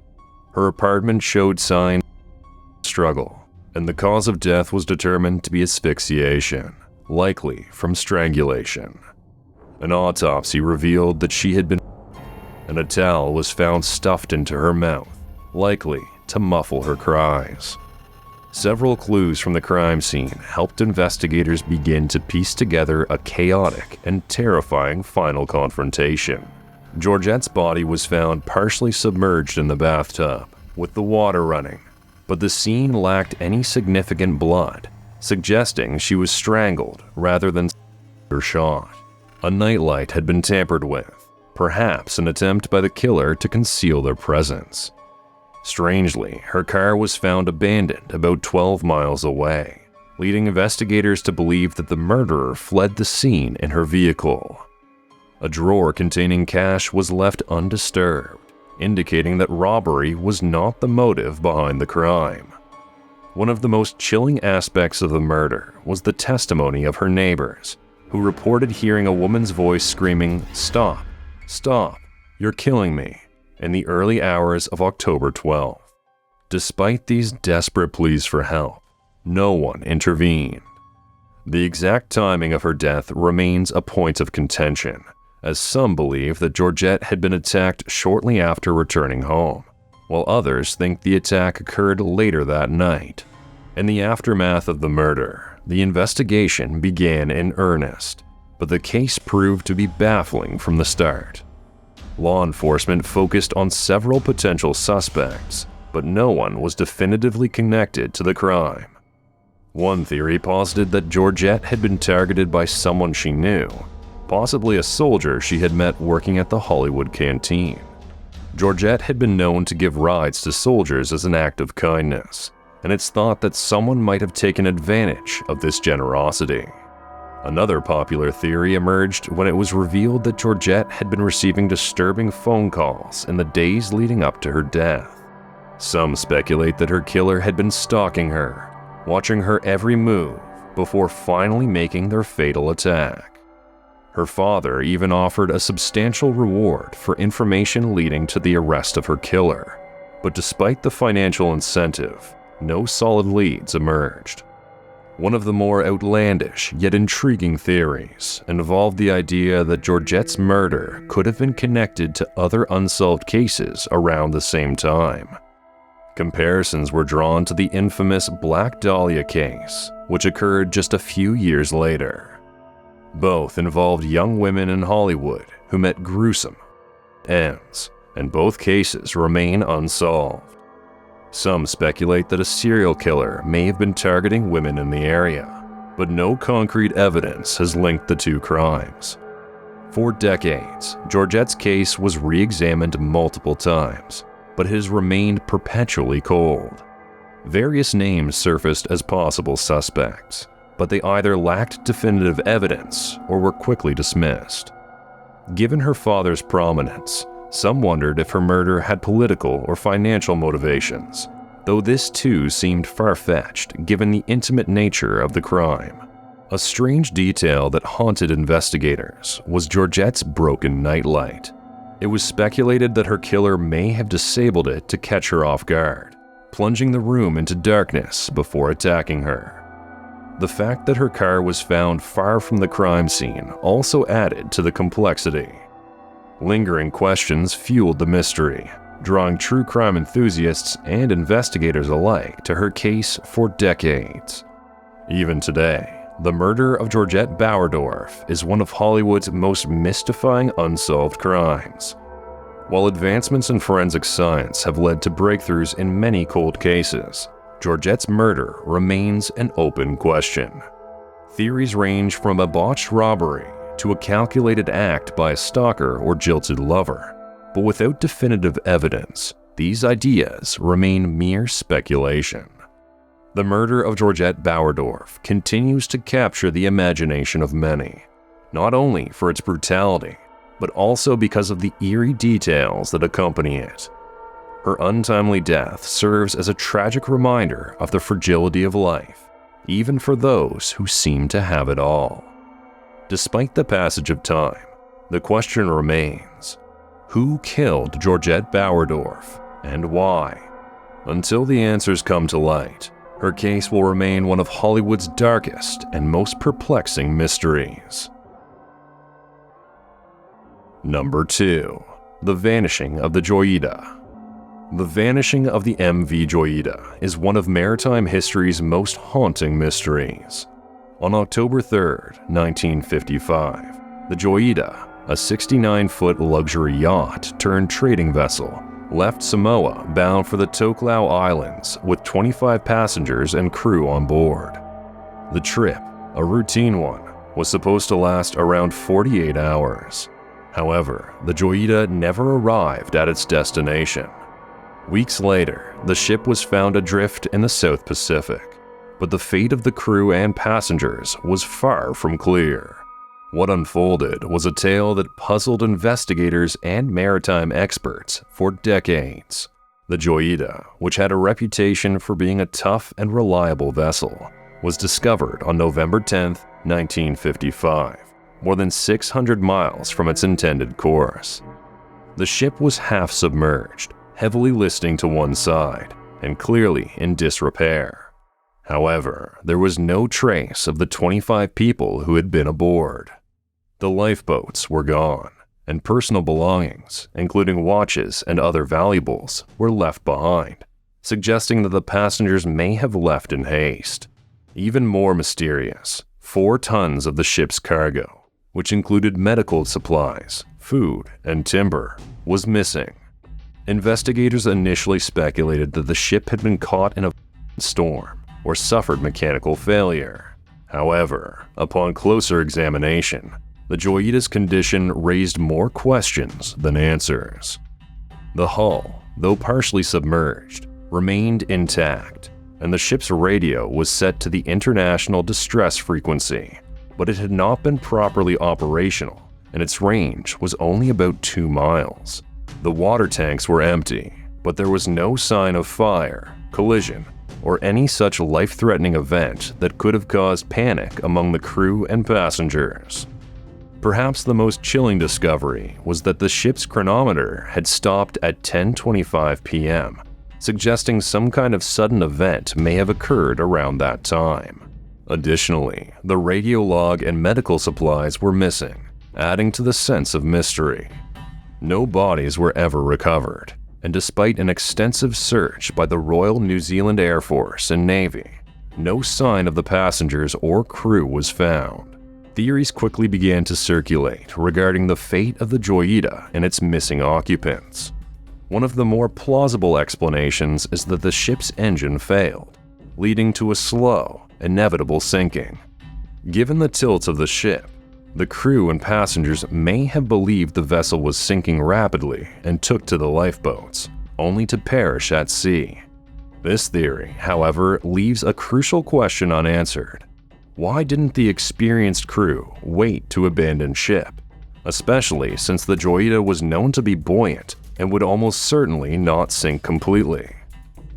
Her apartment showed signs of struggle, and the cause of death was determined to be asphyxiation, likely from strangulation. An autopsy revealed that she had been, and a towel was found stuffed into her mouth, likely to muffle her cries. Several clues from the crime scene helped investigators begin to piece together a chaotic and terrifying final confrontation. Georgette's body was found partially submerged in the bathtub, with the water running, but the scene lacked any significant blood, suggesting she was strangled rather than shot. A nightlight had been tampered with, perhaps an attempt by the killer to conceal their presence. Strangely, her car was found abandoned about 12 miles away, leading investigators to believe that the murderer fled the scene in her vehicle. A drawer containing cash was left undisturbed, indicating that robbery was not the motive behind the crime. One of the most chilling aspects of the murder was the testimony of her neighbors, who reported hearing a woman's voice screaming, "Stop, stop, you're killing me," in the early hours of October 12th. Despite these desperate pleas for help, no one intervened. The exact timing of her death remains a point of contention, as some believe that Georgette had been attacked shortly after returning home, while others think the attack occurred later that night. In the aftermath of the murder, the investigation began in earnest, but the case proved to be baffling from the start. Law enforcement focused on several potential suspects, but no one was definitively connected to the crime. One theory posited that Georgette had been targeted by someone she knew, possibly a soldier she had met working at the Hollywood Canteen. Georgette had been known to give rides to soldiers as an act of kindness, and it's thought that someone might have taken advantage of this generosity. Another popular theory emerged when it was revealed that Georgette had been receiving disturbing phone calls in the days leading up to her death. Some speculate that her killer had been stalking her, watching her every move before finally making their fatal attack. Her father even offered a substantial reward for information leading to the arrest of her killer, But despite the financial incentive, no solid leads emerged. One of the more outlandish yet intriguing theories involved the idea that Georgette's murder could have been connected to other unsolved cases around the same time. Comparisons were drawn to the infamous Black Dahlia case, which occurred just a few years later. Both involved young women in Hollywood who met gruesome ends, and both cases remain unsolved. Some speculate that a serial killer may have been targeting women in the area, but no concrete evidence has linked the two crimes. For decades, Georgette's case was re-examined multiple times, but it has remained perpetually cold. Various names surfaced as possible suspects, but they either lacked definitive evidence or were quickly dismissed. Given her father's prominence, some wondered if her murder had political or financial motivations, though this too seemed far-fetched given the intimate nature of the crime. A strange detail that haunted investigators was Georgette's broken nightlight. It was speculated that her killer may have disabled it to catch her off guard, plunging the room into darkness before attacking her. The fact that her car was found far from the crime scene also added to the complexity. Lingering questions fueled the mystery, drawing true crime enthusiasts and investigators alike to her case for decades. Even today, the murder of Georgette Bauerdorf is one of Hollywood's most mystifying unsolved crimes. While advancements in forensic science have led to breakthroughs in many cold cases, Georgette's murder remains an open question. Theories range from a botched robbery to a calculated act by a stalker or jilted lover, but without definitive evidence, these ideas remain mere speculation. The murder of Georgette Bauerdorf continues to capture the imagination of many, not only for its brutality, but also because of the eerie details that accompany it. Her untimely death serves as a tragic reminder of the fragility of life, even for those who seem to have it all. Despite the passage of time, the question remains: who killed Georgette Bauerdorf and why? Until the answers come to light, her case will remain one of Hollywood's darkest and most perplexing mysteries. Number 2. The Vanishing of the Joyita. The vanishing of the MV Joyita is one of maritime history's most haunting mysteries. On October 3, 1955, the Joyita, a 69-foot luxury yacht turned trading vessel, left Samoa bound for the Tokelau Islands with 25 passengers and crew on board. The trip, a routine one, was supposed to last around 48 hours. However, the Joyita never arrived at its destination. Weeks later, the ship was found adrift in the South Pacific, but the fate of the crew and passengers was far from clear. What unfolded was a tale that puzzled investigators and maritime experts for decades. The Joyita, which had a reputation for being a tough and reliable vessel, was discovered on November 10, 1955, more than 600 miles from its intended course. The ship was half submerged, heavily listing to one side, and clearly in disrepair. However, there was no trace of the 25 people who had been aboard. The lifeboats were gone, and personal belongings, including watches and other valuables, were left behind, suggesting that the passengers may have left in haste. Even more mysterious, 4 tons of the ship's cargo, which included medical supplies, food, and timber, was missing. Investigators initially speculated that the ship had been caught in a storm or suffered mechanical failure. However, upon closer examination, the Joyita's condition raised more questions than answers. The hull, though partially submerged, remained intact, and the ship's radio was set to the international distress frequency, but it had not been properly operational, and its range was only about 2 miles. The water tanks were empty, but there was no sign of fire, collision, or any such life-threatening event that could have caused panic among the crew and passengers. Perhaps the most chilling discovery was that the ship's chronometer had stopped at 10:25 p.m., suggesting some kind of sudden event may have occurred around that time. Additionally, the radio log and medical supplies were missing, adding to the sense of mystery. No bodies were ever recovered, and despite an extensive search by the Royal New Zealand Air Force and Navy, no sign of the passengers or crew was found. Theories quickly began to circulate regarding the fate of the Joyita and its missing occupants. One of the more plausible explanations is that the ship's engine failed, leading to a slow, inevitable sinking. Given the tilt of the ship, the crew and passengers may have believed the vessel was sinking rapidly and took to the lifeboats, only to perish at sea. This theory, however, leaves a crucial question unanswered. Why didn't the experienced crew wait to abandon ship, especially since the Joyita was known to be buoyant and would almost certainly not sink completely?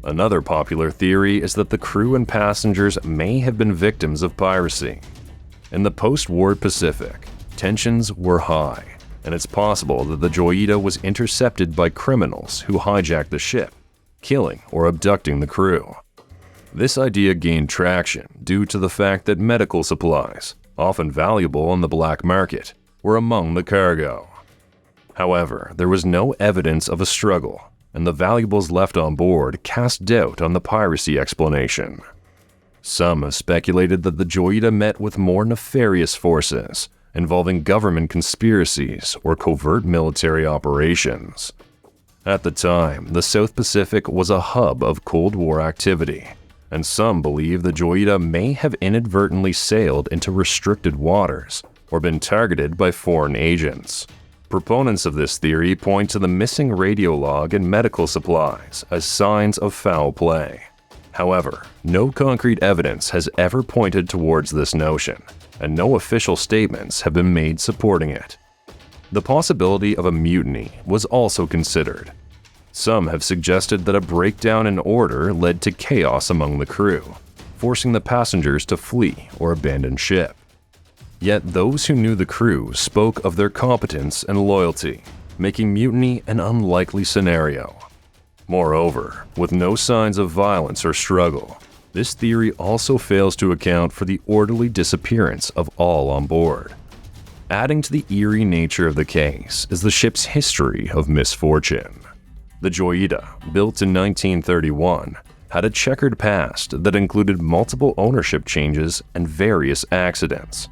Another popular theory is that the crew and passengers may have been victims of piracy. In the post-war Pacific, tensions were high, and it's possible that the Joyita was intercepted by criminals who hijacked the ship, killing or abducting the crew. This idea gained traction due to the fact that medical supplies, often valuable on the black market, were among the cargo. However, there was no evidence of a struggle, and the valuables left on board cast doubt on the piracy explanation. Some have speculated that the Joyita met with more nefarious forces, involving government conspiracies or covert military operations. At the time, the South Pacific was a hub of Cold War activity, and some believe the Joyita may have inadvertently sailed into restricted waters or been targeted by foreign agents. Proponents of this theory point to the missing radio log and medical supplies as signs of foul play. However, no concrete evidence has ever pointed towards this notion, and no official statements have been made supporting it. The possibility of a mutiny was also considered. Some have suggested that a breakdown in order led to chaos among the crew, forcing the passengers to flee or abandon ship. Yet those who knew the crew spoke of their competence and loyalty, making mutiny an unlikely scenario. Moreover, with no signs of violence or struggle, this theory also fails to account for the orderly disappearance of all on board. Adding to the eerie nature of the case is the ship's history of misfortune. The Joyita, built in 1931, had a checkered past that included multiple ownership changes and various accidents.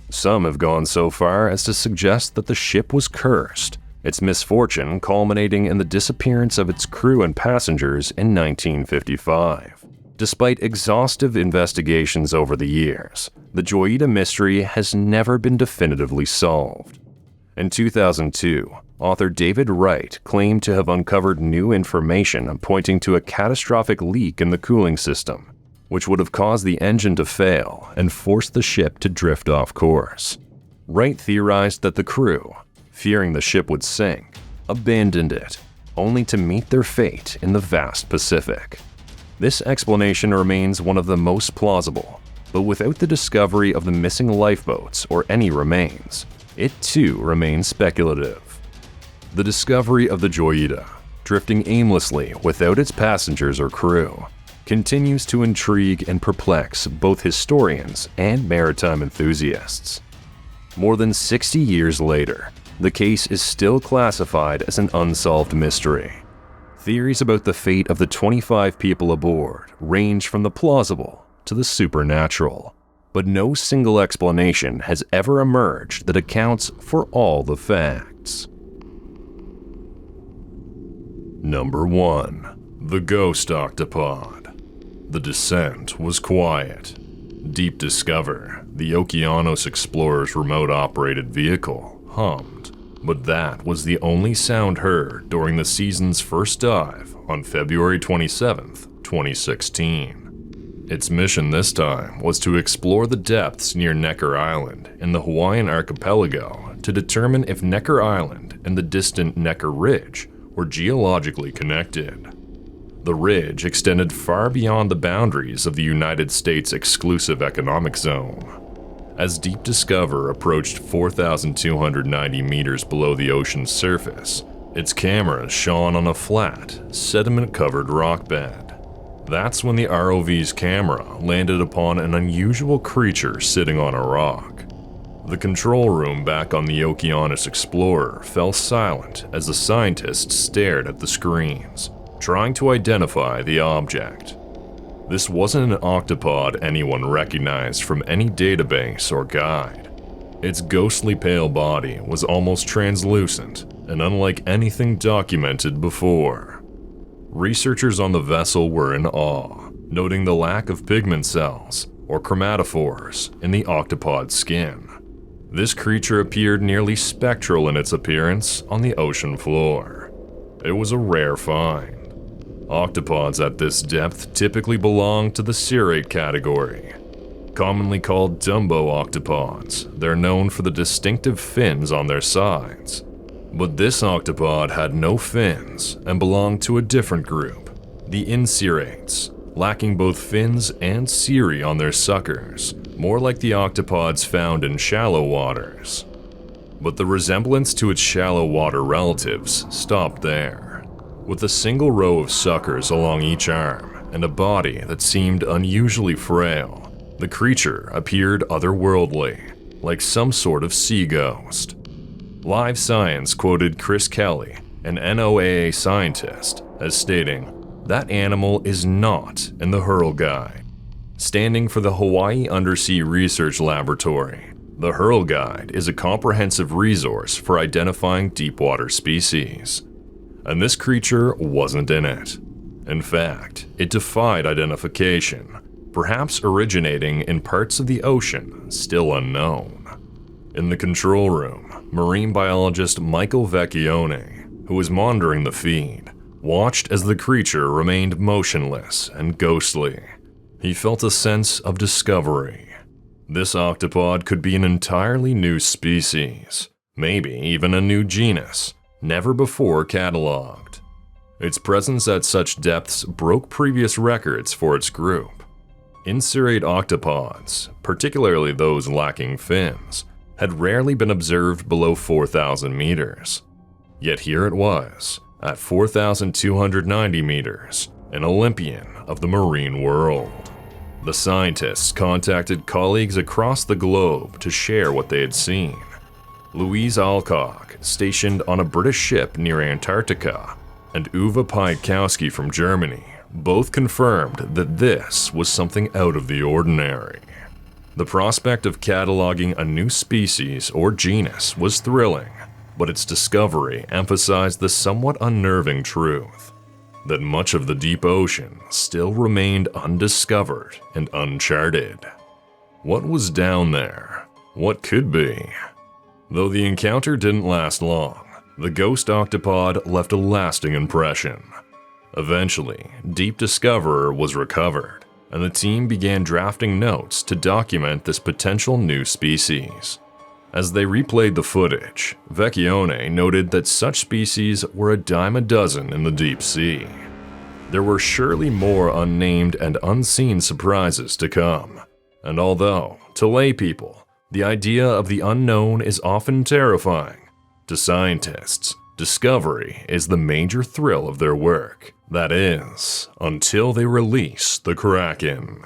Some have gone so far as to suggest that the ship was cursed, its misfortune culminating in the disappearance of its crew and passengers in 1955. Despite exhaustive investigations over the years, the Joyita mystery has never been definitively solved. In 2002, author David Wright claimed to have uncovered new information pointing to a catastrophic leak in the cooling system, which would have caused the engine to fail and forced the ship to drift off course. Wright theorized that the crew, fearing the ship would sink, abandoned it, only to meet their fate in the vast Pacific. This explanation remains one of the most plausible, but without the discovery of the missing lifeboats or any remains, it too remains speculative. The discovery of the Joyita, drifting aimlessly without its passengers or crew, continues to intrigue and perplex both historians and maritime enthusiasts. More than 60 years later, the case is still classified as an unsolved mystery. Theories about the fate of the 25 people aboard range from the plausible to the supernatural, but no single explanation has ever emerged that accounts for all the facts. Number 1. The Ghost Octopod. The descent was quiet. Deep Discover, the Okeanos Explorer's remote-operated vehicle, hummed, but that was the only sound heard during the season's first dive on February 27, 2016. Its mission this time was to explore the depths near Necker Island in the Hawaiian archipelago to determine if Necker Island and the distant Necker Ridge were geologically connected. The ridge extended far beyond the boundaries of the United States Exclusive Economic Zone. As Deep Discover approached 4,290 meters below the ocean's surface, Its camera shone on a flat, sediment-covered rock bed. That's when the ROV's camera landed upon an unusual creature sitting on a rock. The control room back on the Okeanos Explorer fell silent as the scientists stared at the screens, trying to identify the object. This wasn't an octopod anyone recognized from any database or guide. Its ghostly pale body was almost translucent and unlike anything documented before. Researchers on the vessel were in awe, noting the lack of pigment cells or chromatophores in the octopod's skin. This creature appeared nearly spectral in its appearance on the ocean floor. It was a rare find. Octopods at this depth typically belong to the cirrate category. Commonly called Dumbo octopods, they're known for the distinctive fins on their sides. But this octopod had no fins and belonged to a different group, the incirates, lacking both fins and cirri on their suckers, more like the octopods found in shallow waters. But the resemblance to its shallow water relatives stopped there. With a single row of suckers along each arm and a body that seemed unusually frail, the creature appeared otherworldly, like some sort of sea ghost. Live Science quoted Chris Kelly, an NOAA scientist, as stating, "That animal is not in the Hurl Guide." Standing for the Hawaii Undersea Research Laboratory, the Hurl Guide is a comprehensive resource for identifying deepwater species. And this creature wasn't in it. In fact, it defied identification, perhaps originating in parts of the ocean still unknown. In the control room, marine biologist Michael Vecchione, who was monitoring the feed, watched as the creature remained motionless and ghostly. He felt a sense of discovery. This octopod could be an entirely new species, maybe even a new genus, never before cataloged. Its presence at such depths broke previous records for its group. Incirate octopods, particularly those lacking fins, had rarely been observed below 4,000 meters. Yet here it was, at 4,290 meters, an Olympian of the marine world. The scientists contacted colleagues across the globe to share what they had seen. Louise Alcock, stationed on a British ship near Antarctica, and Uwe Pietkowski from Germany, both confirmed that this was something out of the ordinary. The prospect of cataloging a new species or genus was thrilling, but its discovery emphasized the somewhat unnerving truth that much of the deep ocean still remained undiscovered and uncharted. What was down there? What could be? Though the encounter didn't last long, the ghost octopod left a lasting impression. Eventually, Deep Discoverer was recovered, and the team began drafting notes to document this potential new species. As they replayed the footage, Vecchione noted that such species were a dime a dozen in the deep sea. There were surely more unnamed and unseen surprises to come, and although, to lay people, the idea of the unknown is often terrifying, to scientists, discovery is the major thrill of their work. That is, until they release the Kraken.